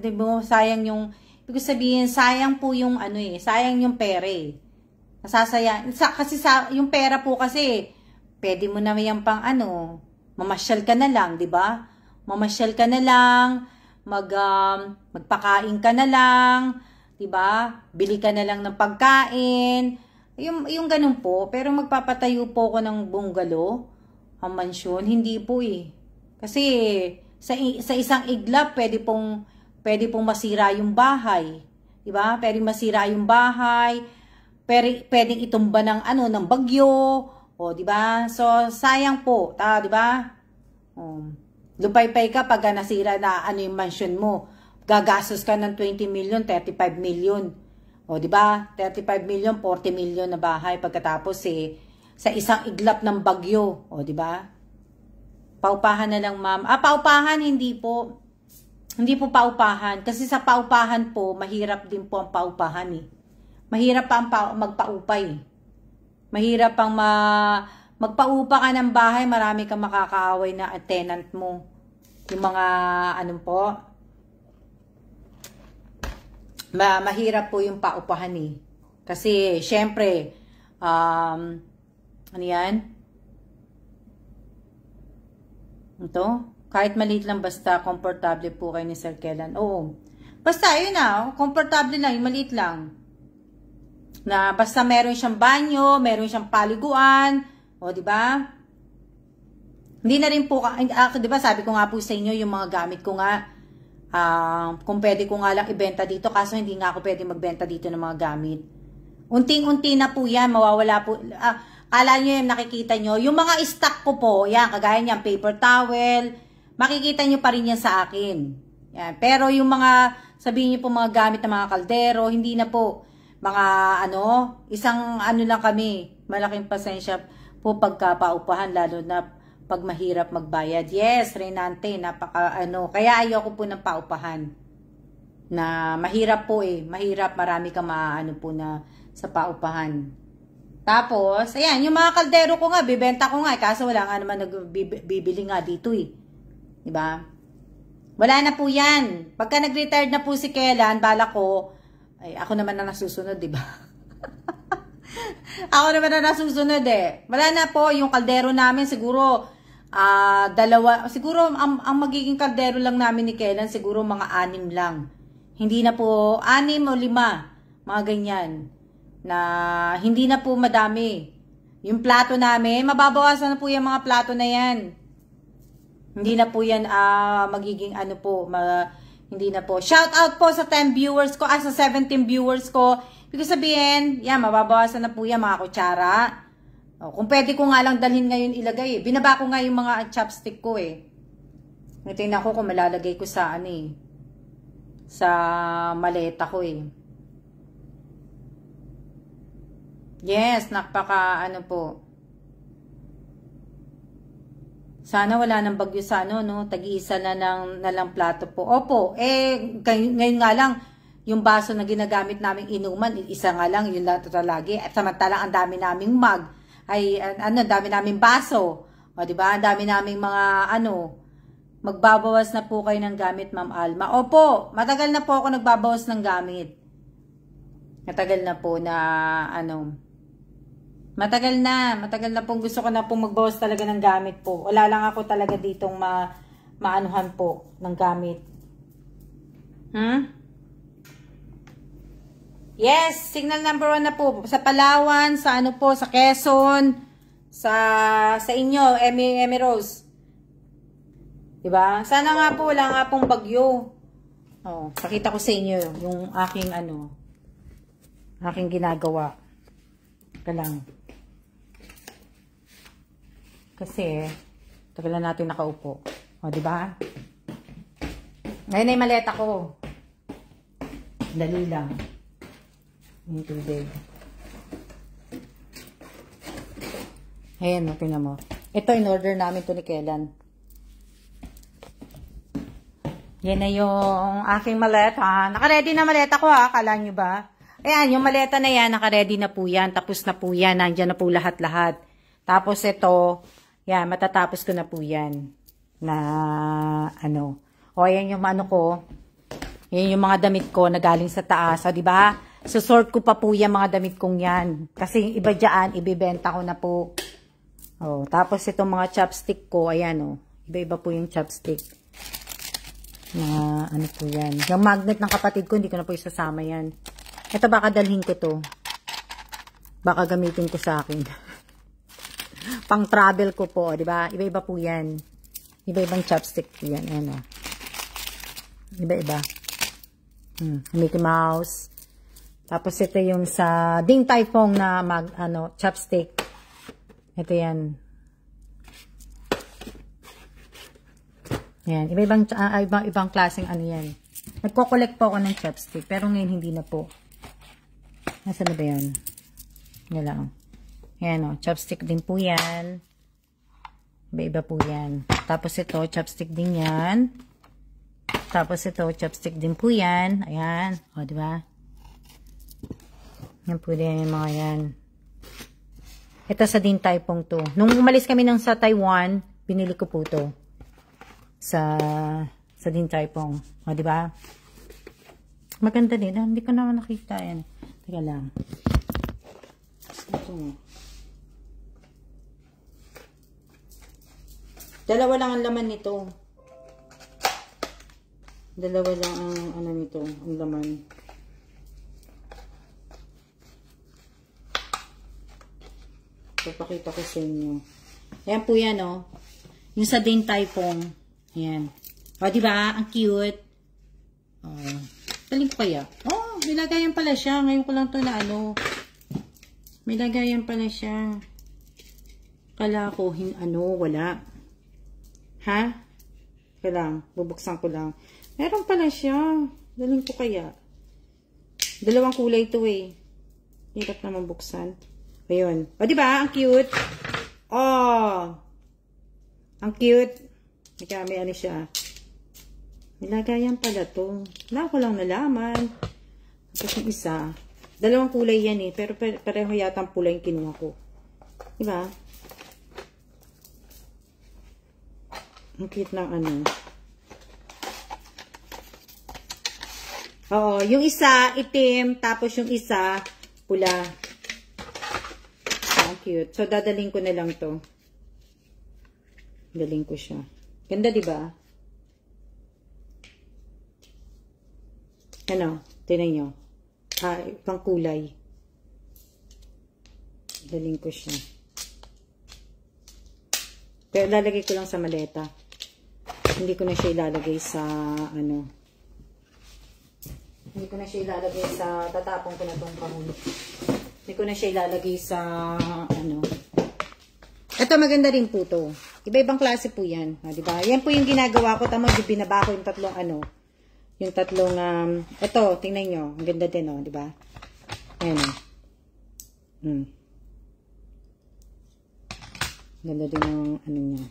di ba, sayang yung ibig sabihin, sayang po yung sayang yung pera Nasasayang kasi yung pera po kasi pwede mo na yan pang mamasyal ka na lang, 'di ba? Mamasyal ka na lang, magpakain ka na lang, 'di ba? Bili ka na lang ng pagkain. Yung ganun po, pero magpapatayo po ako ng bungalow, ang mansyon, hindi po Kasi sa isang iglap, pwede pong masira yung bahay. Diba? Pwedeng masira yung bahay, pwedeng itumba ng ng bagyo, o diba? So sayang po, diba? Lupay-pay ka pag nasira na yung mansion mo. Gagastos ka ng 20 million, 35 million. O diba? 35 million, 40 million na bahay pagkatapos sa isang iglap ng bagyo. O diba? Paupahan na lang, ma'am. Paupahan, hindi po. Hindi po paupahan. Kasi sa paupahan po, mahirap din po ang paupahan eh. Mahirap pa ang magpaupay. Mahirap pang magpaupa ka ng bahay, marami kang makakaaway na tenant mo. Yung mga, mahirap po yung paupahan eh. Kasi, syempre, ano yan? Ito? Kahit maliit lang, basta komportable po kayo ni Sir Kellan. Oo. Basta, yun na. Komportable lang. Yung maliit lang. Na basta meron siyang banyo, meron siyang paliguan. O, diba? Hindi na rin po, diba sabi ko nga po sa inyo, yung mga gamit ko nga, kung pwede ko nga lang ibenta dito, kaso hindi nga ako pwede magbenta dito ng mga gamit. Unting-unti na po yan, mawawala po. Kala nyo yung nakikita nyo. Yung mga stock ko po, yan, kagaya niyan, paper towel, makikita nyo pa rin yan sa akin. Yan. Pero yung mga, sabihin nyo po mga gamit ng mga kaldero, hindi na po. Mga isang lang kami, malaking pasensya po pagkapaupahan, lalo na pag mahirap magbayad. Yes, Renante, kaya ayoko po ng paupahan. Na mahirap po eh, mahirap, marami ka po na sa paupahan. Tapos, ayan, yung mga kaldero ko nga, bibenta ko nga, kaso wala nga naman nagbibili nga dito eh. Diba? Wala na po yan. Pagka nag-retired na po si Kellan, bala ko, ay ako naman na nasusunod, diba? Ako naman na nasusunod eh. Wala na po, yung kaldero namin siguro, siguro ang magiging kaldero lang namin ni Kellan, siguro mga 6 lang. Hindi na po, 6 o 5, mga ganyan. Na hindi na po madami. Yung plato namin, mababawasan na po yung mga plato na yan. Hindi na po yan magiging hindi na po. Shout out po sa 10 viewers ko, sa 17 viewers ko. Ibig sabihin, yan, mababawasan na po yan mga kutsara. Kung pwede ko nga lang dalhin ngayon ilagay eh. Binaba ko nga yung mga chopstick ko eh. Tingnan ko kung malalagay ko sa sa maleta ko eh. Yes, napaka po. Sana wala nang bagyo sa no? Tag-iisa na lang plato po. Opo, ngayon nga lang, yung baso na ginagamit naming inuman, isa nga lang, yun lang lagi. At samantalang ang dami naming mug, dami naming baso. O, diba? Ang dami naming mga, magbabawas na po kayo ng gamit, Ma'am Alma. Opo, matagal na po ako nagbabawas ng gamit. Matagal na po na, Matagal na pong gusto ko na pong magbawas talaga ng gamit po. Wala lang ako talaga ditong maanuhan po ng gamit. Yes, signal number 1 na po. Sa Palawan, sa sa Quezon, sa inyo, Emmy Rose. Diba? Sana nga po, wala nga pong bagyo. Pakita ko sa inyo yung aking aking ginagawa. Lang. Kasi, tagal na natin nakaupo. Diba? Ngayon ay maleta ko. Dali lang. Yung tubig. Ayan, tingnan mo. Ito, in-order namin to ni Kellan. Yan na yung aking maleta. Naka-ready na maleta ko kala nyo ba? Ayan, yung maleta na yan, naka-ready na po yan. Tapos na po yan. Nandiyan na po lahat-lahat. Tapos ito, yan, matatapos ko na po yan. Na, ayan yung ko. Yan yung mga damit ko na galing sa taas. Diba? Sort ko pa po yan mga damit kong yan. Kasi iba dyan, ibibenta ko na po. Tapos itong mga chopstick ko, ayan Iba-iba po yung chopstick. Na, po yan. Yung magnet ng kapatid ko, hindi ko na po isasama yan. Ito baka dalhin ko to. Baka gamitin ko sa akin. Pang travel ko po, di ba? Iba-iba po yan. Iba-ibang chopstick yan. Ano. Iba-iba. Mickey Mouse. Tapos ito yung sa Din Tai Fung na chopstick. Ito yan. Yan. Ibang klaseng ano yan. Nagko-collect po ako ng chopstick. Pero ngayon hindi na po. Nasaan na ba yan? Yan lang. Yan o. Chopstick din po yan. Iba-iba po yan. Tapos ito, chopstick din yan. Tapos ito, chopstick din po yan. Ayan. O, diba? Yan po din yung mga yan. Ito sa Din Tai Fung to. Nung umalis kami sa Taiwan, binili ko po to. Sa Din Tai Fung. O, diba? Maganda din. Hindi ko naman nakita yan. Teka lang. Ito. Dalawa lang ang laman nito. Dalawa lang ang nito, ang laman. Papakita ko sa inyo. Ayan po yan, oh. Yung sa Din Tai Fung. Ayan. O, diba? Ang cute. Taling ko kaya. Oh, may lagayan pala siya. Ngayon ko lang to na may lagayan pala siya. Kala ko, wala. Ha? Kailang, bubuksan ko lang. Meron pala siya. Daling ko kaya. Dalawang kulay ito eh. Hirap naman buksan. Ayun. O, diba? Ang cute. Oh. Ang cute. May ano siya. Nilagayan pala to. Wala ko lang nalaman. Tapos yung isa. Dalawang kulay yan eh. Pero pareho yata ang kulay yung kinuha ko. Diba? Ang cute ng ano. Oo, yung isa itim, tapos yung isa pula. Ang cute. So, dadaling ko na lang to. Daling ko siya. Ganda, diba? Ano? Tingnan nyo. Pang kulay. Daling ko siya. Pero lalagay ko lang sa maleta. Hindi ko na siya ilalagay sa Hindi ko na siya ilalagay sa tatapon ko na tong kahon. Hindi ko na siya ilalagay sa Ito maganda rin po to. Iba-ibang klase po 'yan, di ba? Yan po yung ginagawa ko, tama, yung binaba ko yung tatlong yung tatlong ito, tingnan niyo, ang ganda din di ba? Ayan. Ganda din ang niya.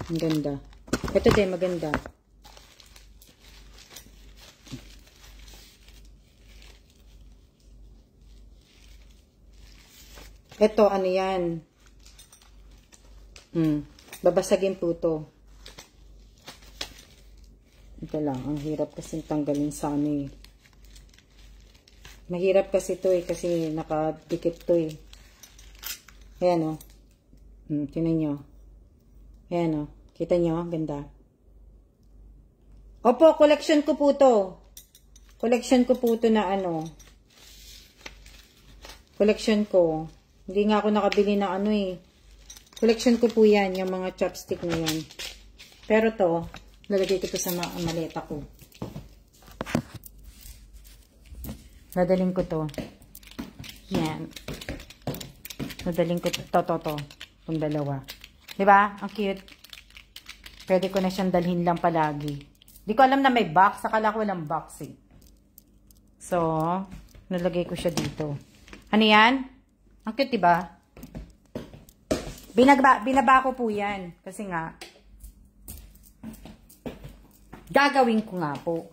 Ang ganda. Ito din, maganda. Ito, ano yan? Babasagin po ito. Ito lang, ang hirap kasi tanggalin sa Mahirap kasi ito kasi nakadikit to Ayan tingnan nyo. Ayan kita nyo, ganda. Opo, collection ko po to. Collection ko po to na Collection ko. Hindi nga ako nakabili ng Collection ko po yan, yung mga chopstick na yan. Pero to, lalagay ko to sa maleta ko. Dadaling ko to. Yan. Dadaling ko to. Itong dalawa. Diba? Ang cute. Pwede ko na siyang dalhin lang palagi. Di ko alam na may box. Akala ko walang box So, nalagay ko siya dito. Ano yan? Ang cute, diba? Binaba ko po yan. Kasi nga, gagawin ko nga po.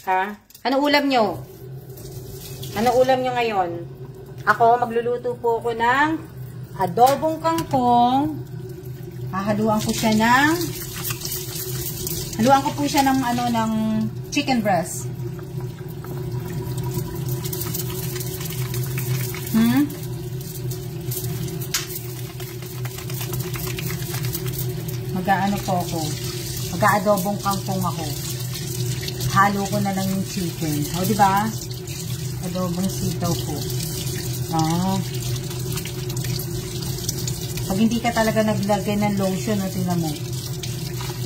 Ha? Ano ulam nyo? Ano ulam nyo ngayon? Ako, magluluto po ako ng adobong kangkong. Hahaluan ko siya ng haluan ko po siya ng ng chicken breast. Mag-aano po ako. Mag-aadobong kangkong ako. Halo ko na lang yung chicken. O, diba? Adobong sitaw po. Ah. Pag hindi ka talaga naglagay ng lotion, tingnan mo.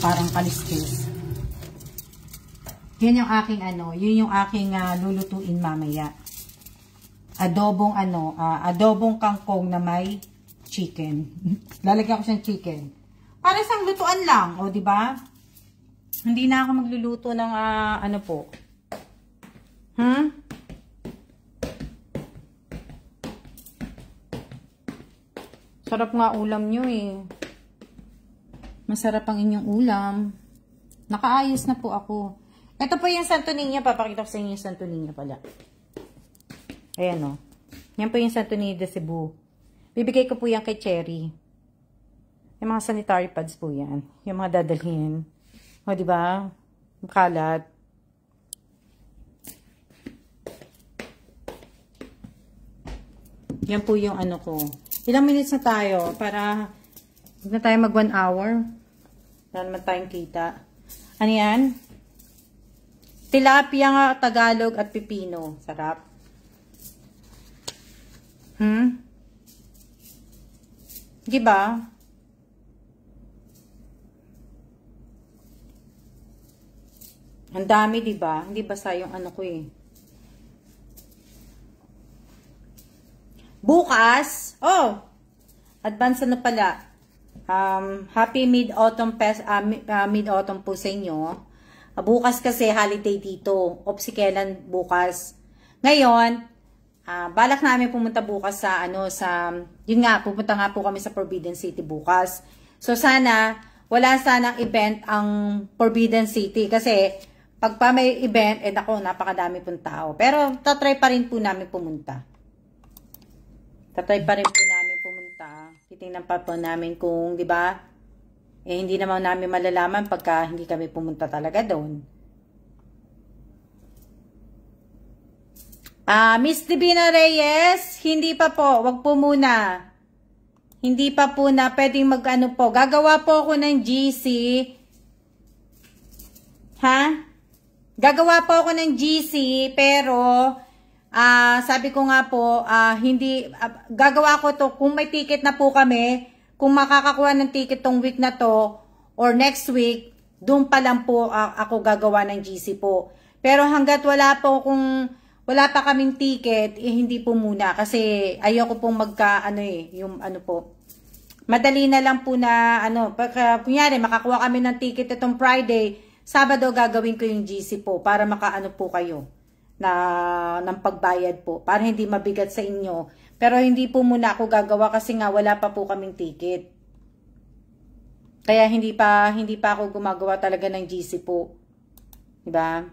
Parang kaliskis. Yan yung aking yun yung aking lulutuin mamaya. Adobong adobong kangkong na may chicken. Lalagyan ko siyang chicken. Para isang lutuan lang, o di ba? Hindi na ako magluluto ng po. Sarap nga ulam nyo eh. Masarap ang inyong ulam. Nakaayos na po ako. Ito po yung Santo Niño. Papakita ko sa inyo yung Santo Niño pala. Ayan o. Yan po yung Santo Niño de Cebu. Bibigay ko po yan kay Cherry. Yung mga sanitary pads po yan. Yung mga dadalhin. O diba? Kalat. Yan po yung ko. Ilang minutes na tayo para huwag na tayo mag 1 hour. Wala naman tayong kita. Ano yan? Tilapia nga, Tagalog at pipino. Sarap. Diba? Ang dami, diba? Hindi basta yung ko eh. Bukas, advance pala. Happy Mid-Autumn Mid-Autumn po sa inyo. Bukas kasi holiday dito. Opsikelan bukas. Ngayon, balak namin pumunta bukas sa yun nga, pupunta nga po kami sa Forbidden City bukas. So sana, wala sanang event ang Forbidden City kasi pag pa may event, napakadami pong tao. Pero tatry pa rin po namin pumunta. Titingnan pa po namin kung, di ba? Hindi naman namin malalaman pagka hindi kami pumunta talaga doon. Miss Divina Reyes, hindi pa po. Wag po muna. Hindi pa po na pwedeng po. Gagawa po ako ng GC. Gagawa po ako ng GC, pero sabi ko nga po, gagawa ko to kung may ticket na po kami, kung makakakuha ng ticket tong week na to, or next week, doon pa lang po ako gagawa ng GC po. Pero hanggat wala pa kaming ticket, hindi po muna. Kasi ayoko pong madali na lang po na, kunyari, makakuha kami ng ticket itong Friday, Sabado gagawin ko yung GC po, para po kayo ng pagbayad po, para hindi mabigat sa inyo. Pero hindi po muna ako gagawa kasi nga wala pa po kaming ticket. Kaya hindi pa ako gumagawa talaga ng GC po. Diba?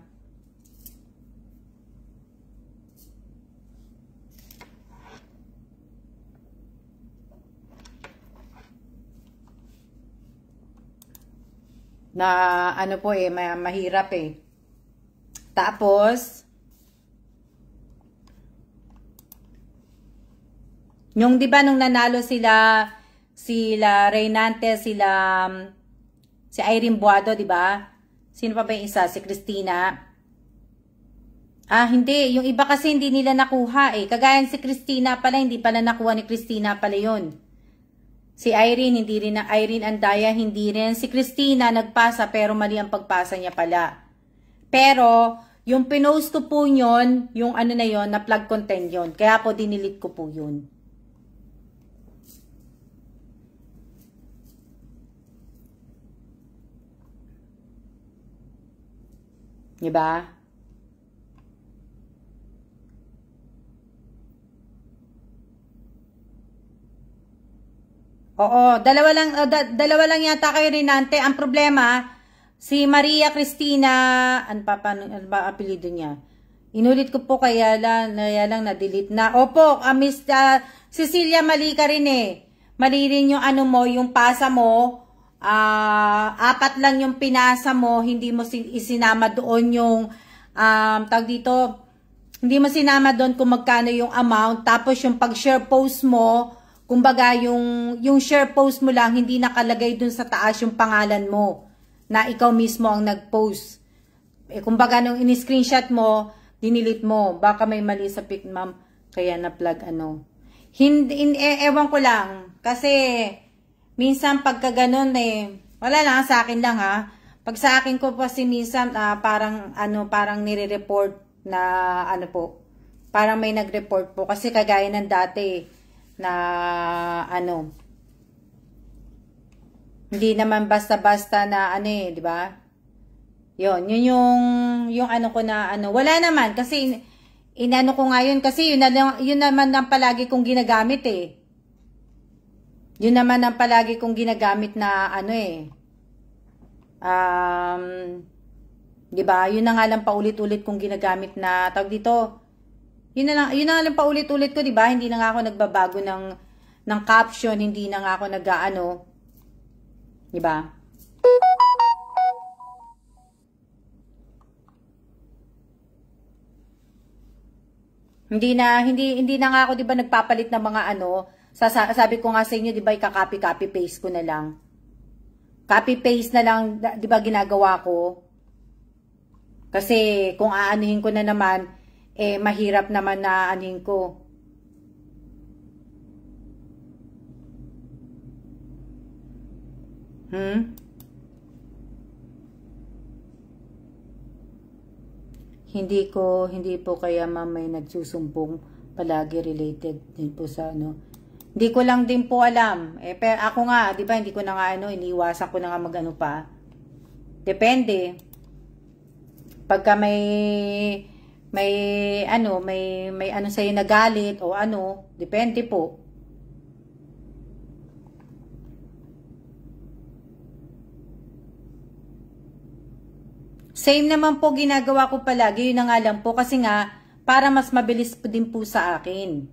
Na mahirap eh. Tapos yung 'di ba nung nanalo sila Reynante, si Irene Buado, 'di ba? Sino pa ba yung isa? Si Christina. Hindi, yung iba kasi hindi nila nakuha eh. Kagaya si Christina pala, hindi pala nakuha ni Christina pala 'yon. Si Irene, hindi rin na Irene Andaya, hindi rin. Si Christina nagpasa pero mali ang pagpasa niya pala. Pero yung pinost ko po yun, yung na yun, na plug content yun. Kaya po dinilit ko po yun. Diba? Oo, dalawa lang yata kayo Renante. Ang problema, si Maria Cristina, ano ba apelyido niya? Inulit ko po kaya lang na-delete na. Opo, Miss Cecilia, mali ka rin eh. Mali rin yung yung pasa mo. 4 lang yung pinasa mo, hindi mo isinama doon yung tag dito. Hindi mo sinama doon kung magkano yung amount, tapos yung pag-share post mo, kumbaga yung share post mo lang, hindi nakalagay dun sa taas yung pangalan mo, na ikaw mismo ang nag-post. Kumbaga nung in-screenshot mo, dinilit mo. Baka may mali sa pic, ma'am. Kaya na-plug ano. Hindi, ewan ko lang. Kasi, minsan pagka ganun wala lang, sa akin lang ha. Pag sa akin ko kasi minsan, parang nire-report na, parang may nag-report po. Kasi kagaya ng dati, na, hindi naman basta-basta na, di ba? Yun yung ko na, wala naman, kasi, inano ko nga yun, kasi yun naman ang palagi kong ginagamit Yun naman ang palagi kong ginagamit na, di ba? Yun na nga lang paulit-ulit kong ginagamit na, tawag dito, yun na lang paulit-ulit ko, di ba? Hindi na nga ako nagbabago ng caption, hindi na nga ako di ba? Hindi na nga ako 'di ba nagpapalit ng mga sabi ko nga sa inyo 'di ba ika-copy paste ko na lang. Copy paste na lang 'di ba ginagawa ko? Kasi kung aanuhin ko na naman mahirap naman na anuhin ko. Hindi po kaya ma'am may nagsusumbong palagi related din po sa Hindi ko lang din po alam. Pero ako nga, di ba, hindi ko na nga iniiwasan ko na nga mag pa. Depende. Pagka may sa'yo nagalit o depende po. Same naman po ginagawa ko palagi. Yun na nga lang po. Kasi nga, para mas mabilis po din po sa akin.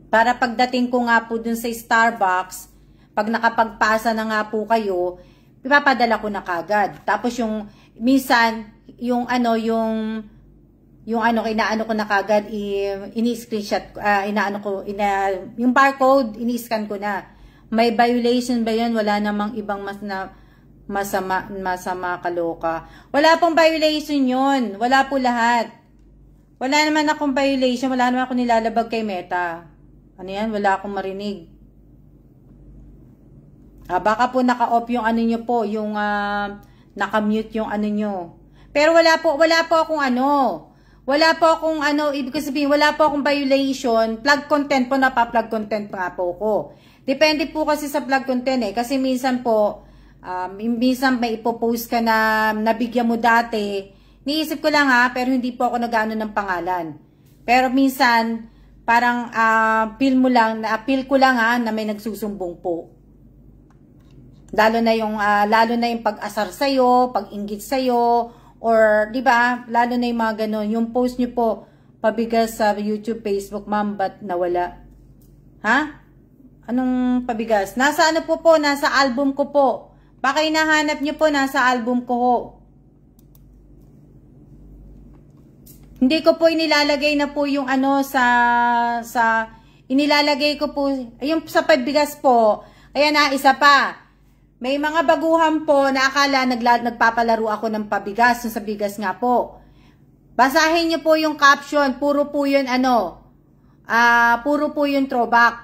Para pagdating ko nga po dun sa Starbucks, pag nakapagpasa na nga po kayo, ipapadala ko na kagad. Tapos yung, minsan, inaano ko na kagad, ini-screenshot, yung barcode, ini-scan ko na. May violation ba yun? Wala namang ibang masama kaloka. Wala pong violation yun. Wala po lahat. Wala naman akong violation. Wala naman akong nilalabag kay Meta. Ano yan? Wala akong marinig. Baka po naka-off yung nyo po. Yung naka-mute yung nyo. Pero wala po akong Wala po akong ibig sabihin, wala po akong violation. Plug content po, napa-plug content nga po ko. Depende po kasi sa plug content Kasi minsan po, minsan may ipopost ka na nabigyan mo dati, niisip ko lang pero hindi po ako nag-ano ng pangalan. Pero minsan, parang feel ko lang na may nagsusumbong po. Lalo na yung pag-asar sa'yo, pag-inggit sa'yo, or, di ba, lalo na yung mga ganon. Yung post nyo po, pabigas sa YouTube, Facebook, ma'am, ba't nawala? Ha? Anong pabigas? Nasa nasa album ko po. Baka hinahanap nyo po, nasa album ko ho. Hindi ko po inilalagay na po yung inilalagay ko po, yung sa pabigas po. Ayan isa pa. May mga baguhan po na akala nagpapalaro ako ng pabigas, sa bigas nga po. Basahin nyo po yung caption, puro po yun puro po yung throwback.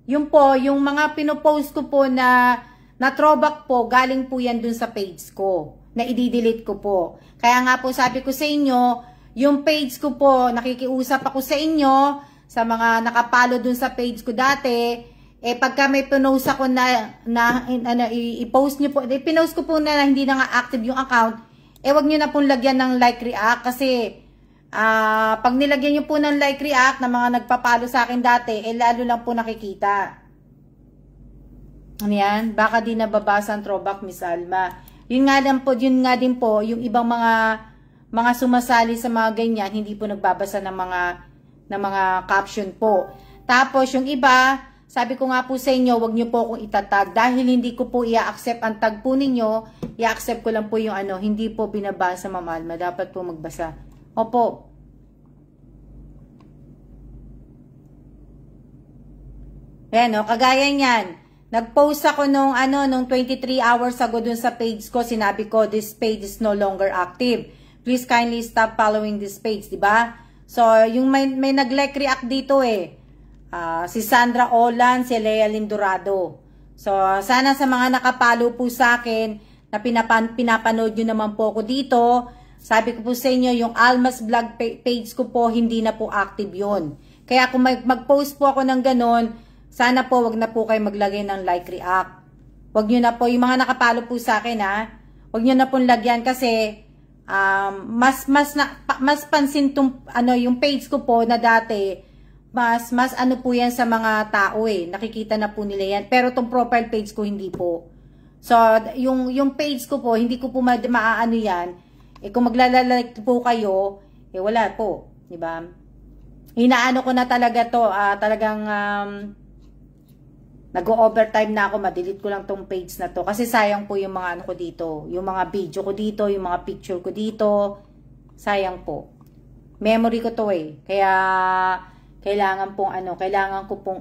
Yung mga pinopost ko po na throwback po, galing po yan dun sa page ko, na i-delete ko po. Kaya nga po sabi ko sa inyo, yung page ko po, nakikiusap ako sa inyo, sa mga nakapalo dun sa page ko dati, pagka may pinost ako i-post nyo po, pinost ko po na hindi na nga active yung account, wag nyo na pong lagyan ng like react, kasi, pag nilagyan nyo po ng like react, na mga nagpapalo sa akin dati, lalo lang po nakikita. Ano yan? Baka di nababasa ang throwback, Miss Alma. Yun nga din po, yung ibang mga sumasali sa mga ganyan, hindi po nagbabasa ng mga caption po. Tapos, yung iba, sabi ko nga po sa inyo, wag nyo po akong itatag. Dahil hindi ko po i-accept ang tag po ninyo, i-accept ko lang po yung hindi po binabasa, Ma'am Alma. Dapat po magbasa. Opo. Ayan, kagaya niyan. Nag-post ako nung 23 hours ago dun sa page ko. Sinabi ko, this page is no longer active. please kindly stop following this page, di ba? So, yung may nag-like react dito eh. Si Sandra Olan, si Lea Lindorado. So, sana sa mga nakapalo po sa akin, na pinapanood nyo naman po ako dito, sabi ko po sa inyo, yung Almas Vlog page ko po, hindi na po active yun. Kaya kung mag-post po ako ng ganon, sana po wag na po kayo maglagay ng like react. Wag nyo na po, yung mga nakapalo po sa akin wag nyo na pong lagyan kasi mas pansin tong yung page ko po na dati, mas ano po yan sa mga tao nakikita na po nila yan. Pero tong profile page ko hindi po. So, yung page ko po, hindi ko po maaano yan. Kung maglalalik po kayo, wala po. Diba? Hinaano ko na talaga to. Talagang nag-overtime na ako. Madelete ko lang tong page na to. Kasi sayang po yung mga ano ko dito. Yung mga video ko dito, yung mga picture ko dito. Sayang po. Memory ko to Kaya, kailangan ko pong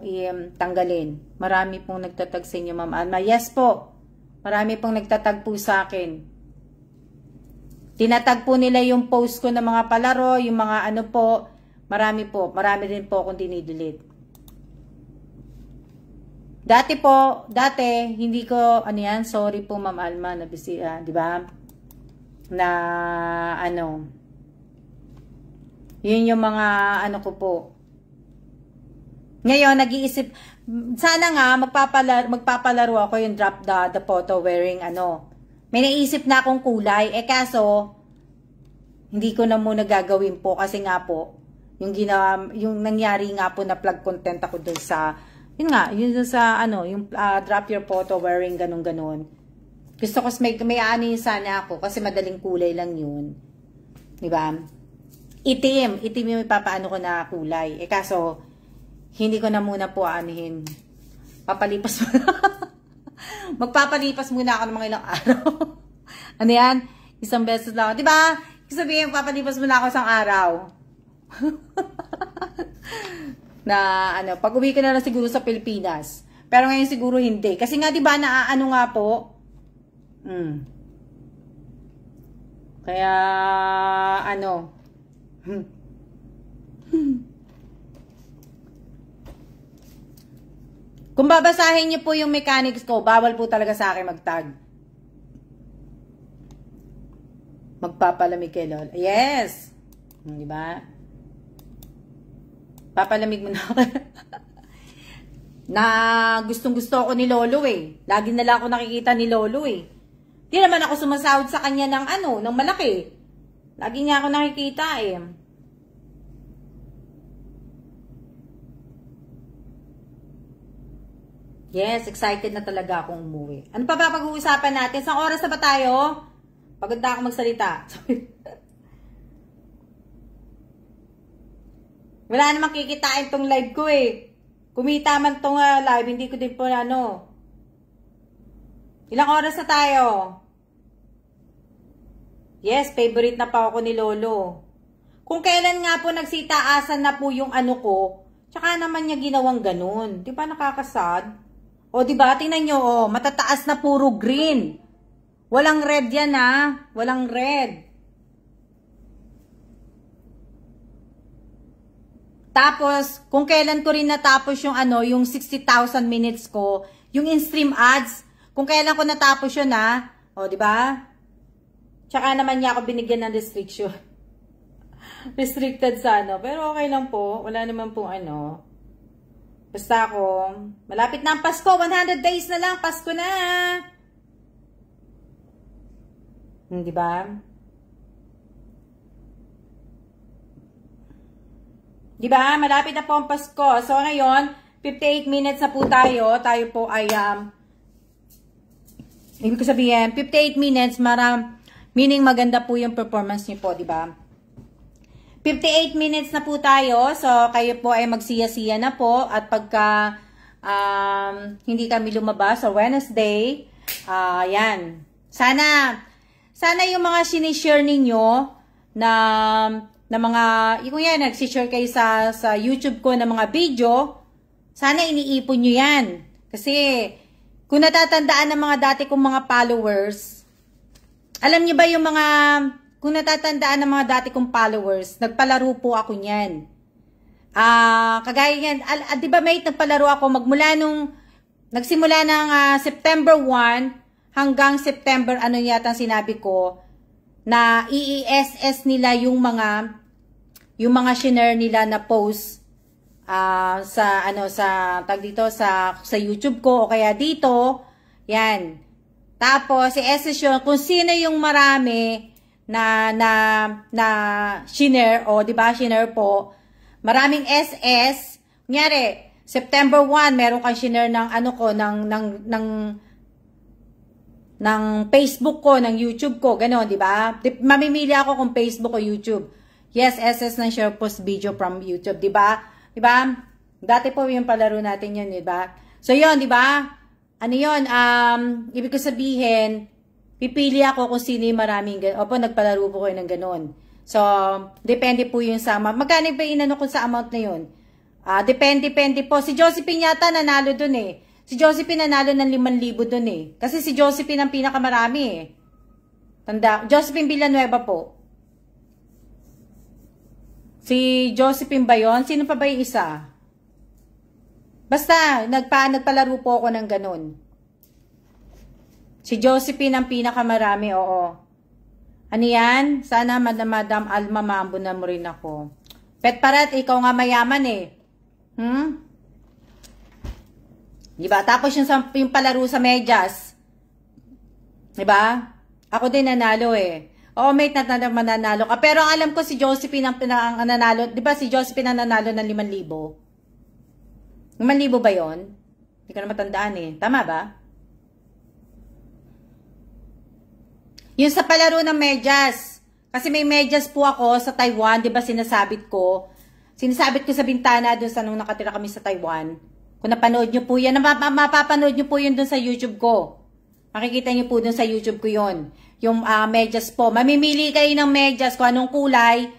tanggalin. Marami pong nagtatag sa inyo, Ma'am Alma. Yes po. Marami pong nagtatag po sa akin. Tinatag po nila yung post ko ng mga palaro, yung mga ano po, marami din po akong dinidelete. Dati, hindi ko, sorry po Ma'am Alma, di ba? Yun yung mga ko po. Ngayon, nag-iisip, sana nga, magpapalaro ako yung drop the photo wearing May naisip na akong kulay. Kaso, hindi ko na muna gagawin po kasi nga po, yung nangyari nga po na plug content ako dun sa, yung drop your photo wearing ganun. Gusto ko, may aanin sana ako kasi madaling kulay lang yun. Diba? Itim yung ipapaano ko na kulay. Kaso, hindi ko na muna po aanihin. Papalipas mo magpapalipas muna ako ng mga ilang araw. Ano yan? Isang beses lang. Diba? Sabihin, papalipas muna ako isang araw. Pag uwi ko na lang siguro sa Pilipinas. Pero ngayon siguro hindi. Kasi nga, diba, nga po. Kaya, Kung babasahin niyo po yung mechanics ko, bawal po talaga sa akin mag-tag. Magpapalamig kay Lolo. Yes! Di ba? Papalamig mo na ako. Na gustong-gusto ako ni Lolo Lagi na lang ako nakikita ni Lolo Di naman ako sumasahod sa kanya ng malaki. Lagi niya ako nakikita Yes, excited na talaga akong umuwi. Ano pa ba pag-uusapan natin? Isang oras na ba tayo? Pagod na ako magsalita. Wala namang kikitain tong live ko Kumita man tong live, hindi ko din po Ilang oras na tayo? Yes, favorite na pa ako ni Lolo. Kung kailan nga po nagsitaasan na po yung ko, tsaka naman niya ginawang ganun. Di ba nakakasad? O, diba? Tingnan nyo, matataas na puro green. Walang red yan, Walang red. Tapos, kung kailan ko rin natapos yung yung 60,000 minutes ko, yung in-stream ads, kung kailan ko natapos yun, O, diba? Tsaka naman niya ako binigyan ng restriction. Restricted sa Pero okay lang po. Wala naman po Basta ako, malapit na ang Pasko. 100 days na lang. Pasko na. Diba? Diba? Malapit na po ang Pasko. So, ngayon, 58 minutes na po tayo. Tayo po ay, ibig ko sabihin, 58 minutes, meaning maganda po yung performance niyo po, diba? 58 minutes na po tayo. So, kayo po ay magsiya-siya na po. At pagka hindi kami lumabas sa Wednesday, yan. Sana yung mga sinishare ninyo na mga, kung yan, nagsishare kayo sa YouTube ko ng mga video, sana iniipon nyo yan. Kasi, kung natatandaan ng mga dati kong mga followers, alam nyo ba yung mga kung natatandaan ng mga dati kong followers, nagpalaro po ako niyan. Kagaya yan, di ba mate, nagpalaro ako nagsimula ng September 1 hanggang September, ano yata sinabi ko, na i-SS nila yung mga share nila na post sa YouTube ko o kaya dito, yan. Tapos i-SS yun kung sino yung marami na share, o di ba, share po. Maraming SS. Kunyari, September 1, meron kang share ng ng Facebook ko, ng YouTube ko, gano'n, di ba? Mamimili ako kung Facebook o YouTube. Yes, SS ng share post video from YouTube, di ba? Di ba? Dati po yung palaro natin yun, di ba? So, yun, di ba? Ano yun? Ibig ko sabihin, pipili ako kung sino yung maraming gano'n. Opo, nagpalaro po kayo ng gano'n. So, depende po yung sa amount. Magkano ba inano ko sa amount na yun? Depende po. Si Josephine yata nanalo dun eh. Si Josephine nanalo ng 5,000 dun eh. Kasi si Josephine ang pinakamarami eh. Josephine Villanueva po. Si Josephine ba yun? Sino pa ba yung isa? Basta, nagpalaro po ako ng ganun. Si Josephine ang pinakamarami, oo. Ano yan? Sana Madam Alma maambo na mo rin ako. Pet Parat, ikaw nga mayaman eh. Diba? Tapos yung palaro sa medyas. Diba? Ako din nanalo eh. Oo, mate, mananalo ka. Pero alam ko si Josephine ang nanalo. Diba si Josephine ang nanalo ng 5,000? 5,000 ba yun? Hindi ko na matandaan eh. Tama ba? Yung sa palaro ng medyas. Kasi may medyas po ako sa Taiwan. Diba sinasabit ko sa bintana dun sa nung nakatira kami sa Taiwan. Kung napanood nyo po yan, mapapanood nyo po yun dun sa YouTube ko. Makikita nyo po dun sa YouTube ko yun. Yung medyas po. Mamimili kayo ng medyas kung anong kulay.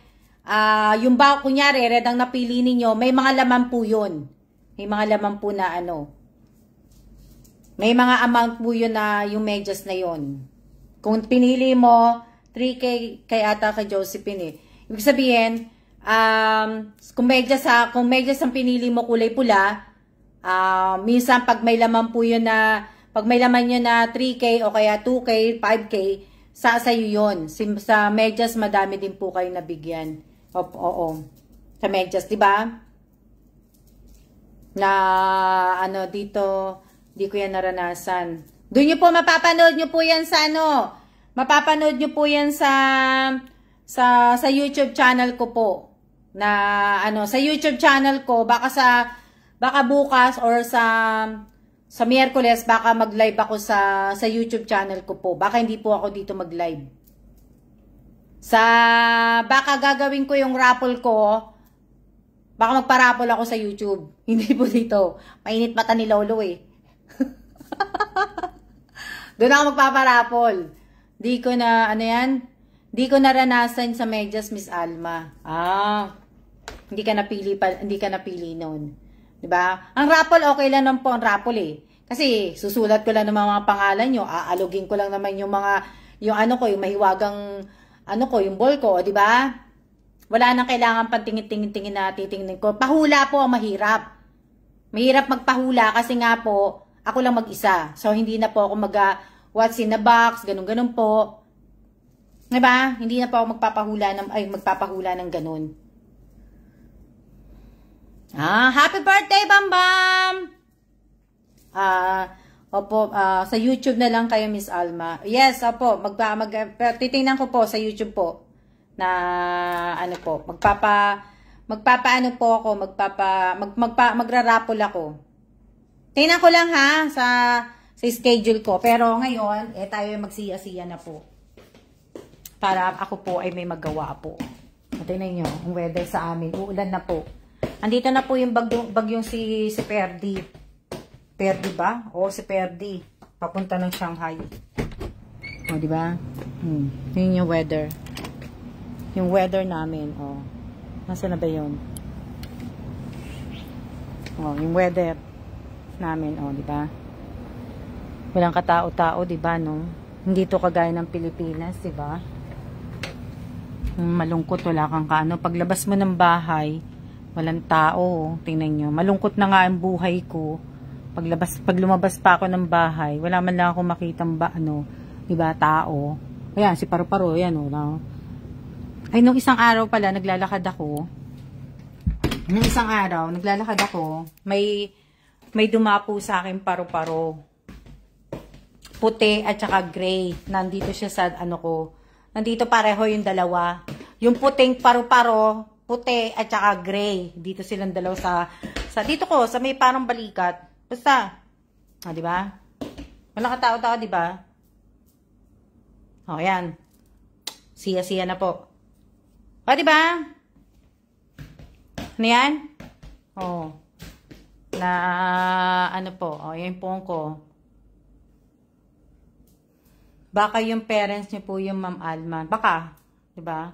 Yung ba, kunyari, red ang napili ninyo, may mga laman po yun. May mga laman po na ano. May mga amount po yun na yung medyas na yun. Kung pinili mo, 3K kay ata kay Josephine eh. Ibig sabihin, kung medyas ang pinili mo kulay pula, minsan pag may laman po yun na, pag may laman yun na 3K o kaya 2K, 5K, sa'yo yun. Sa medyas, madami din po kayo nabigyan. Oo. Sa medyas, di ba? Na, dito, di ko yan naranasan. Doon nyo po, mapapanood nyo po yan sa mapapanood nyo po yan sa YouTube channel ko po. Na, sa YouTube channel ko, baka bukas or sa Miyerkules, baka mag-live ako sa YouTube channel ko po. Baka hindi po ako dito mag-live. Baka gagawin ko yung raffle ko, baka magpa-raffle ako sa YouTube. Hindi po dito. Mainit mata ni Lolo eh. Doon ako magpaparaffle. Di ko na, di ko naranasan sa medyas, Miss Alma. Hindi ka napili noon. Diba? Ang raffle, okay lang naman po ang raffle eh. Kasi susulat ko lang ng mga pangalan nyo, aalugin ko lang naman yung mahiwagang, yung ball ko, diba? Wala nang kailangan pantingin-tingin na titingin ko. Pahula po ang mahirap. Mahirap magpahula kasi nga po, ako lang mag-isa. So, hindi na po ako what's in the box, ganun-ganun po. Diba? Hindi na po ako magpapahula ng ganun. Happy birthday, Bambam! Opo, sa YouTube na lang kayo, Miss Alma. Yes, opo, titingnan ko po sa YouTube po na magrarapol ako. Tingnan ko lang ha sa schedule ko. Pero ngayon, tayo magsiya-siya na po. Para ako po ay may magawa po. Tingnan nyo, ang weather sa amin. Uulan na po. Andito na po yung bagyong si Perdi. Perdi ba? O si Perdi. Papunta ng Shanghai. O, di ba? Yun yung weather. Yung weather namin. O. Nasaan na ba yun? O, yung weather namin. O, di ba? Walang katao-tao, di ba, no? Hindi to kagaya ng Pilipinas, di ba? Malungkot, wala kang kaano. Paglabas mo ng bahay, walang tao. Tingnan nyo. Malungkot na nga ang buhay ko. Pag lumabas pa ako ng bahay, wala man lang ako makitang diba, tao. Ayan, si Paru-Paro, ayan o. Ay, nung isang araw pala, naglalakad ako. May dumapo sa akin Paru-Paro. Puti at saka gray. Nandito siya sa Nandito pareho yung dalawa. Yung puting Paru-Paro, puti at saka gray. Dito silang dalawa sa dito ko, sa may parang balikat. Basta. Di ba? Wala katao-tao, di ba? Ayan. Siya na po. Di ba? Ano yan? Yan po ko. Baka yung parents niyo po yung Ma'am Alma. Baka, 'di ba?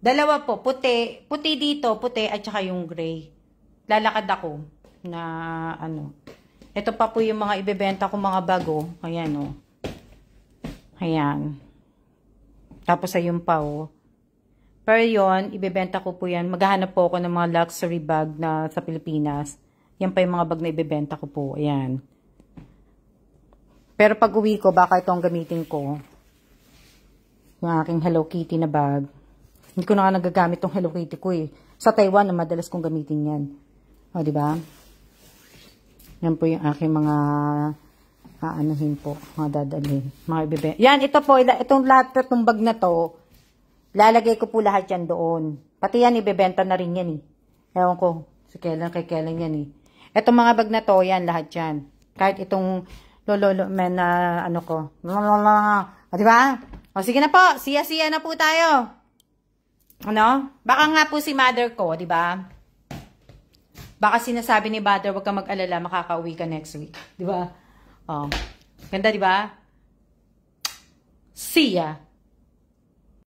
Dalawa po, puti dito, puti at saka yung gray. Lalakad ako Ito pa po yung mga ibebenta ko mga bago. Ayan Ayan. Tapos ayun pa Pero yon, ibebenta ko po yan. Maghahanap po ako ng mga luxury bag na sa Pilipinas. Yan pa yung mga bag na ibebenta ko po. Ayan. Pero pag uwi ko, baka itong gamitin ko. Yung aking Hello Kitty na bag. Hindi ko na nga nagagamit tong Hello Kitty ko Sa Taiwan, madalas kong gamitin yan. Diba? Yan po yung aking mga mga dadalhin. Mga ibebenta. Yan, ito po. Itong lahat itong bag na to, lalagay ko po lahat yan doon. Pati yan, ibebenta na rin yan Ewan ko. Kay kailan yan Itong mga bag na to, yan, lahat yan. Kahit itong lolo men na ko. Diba? Sige na po. Siya na po tayo. Baka nga po si mother ko, diba? Baka sinasabi ni mother, wag ka mag-alala, makakauwi ka next week. Diba? Ganda, diba? See ya.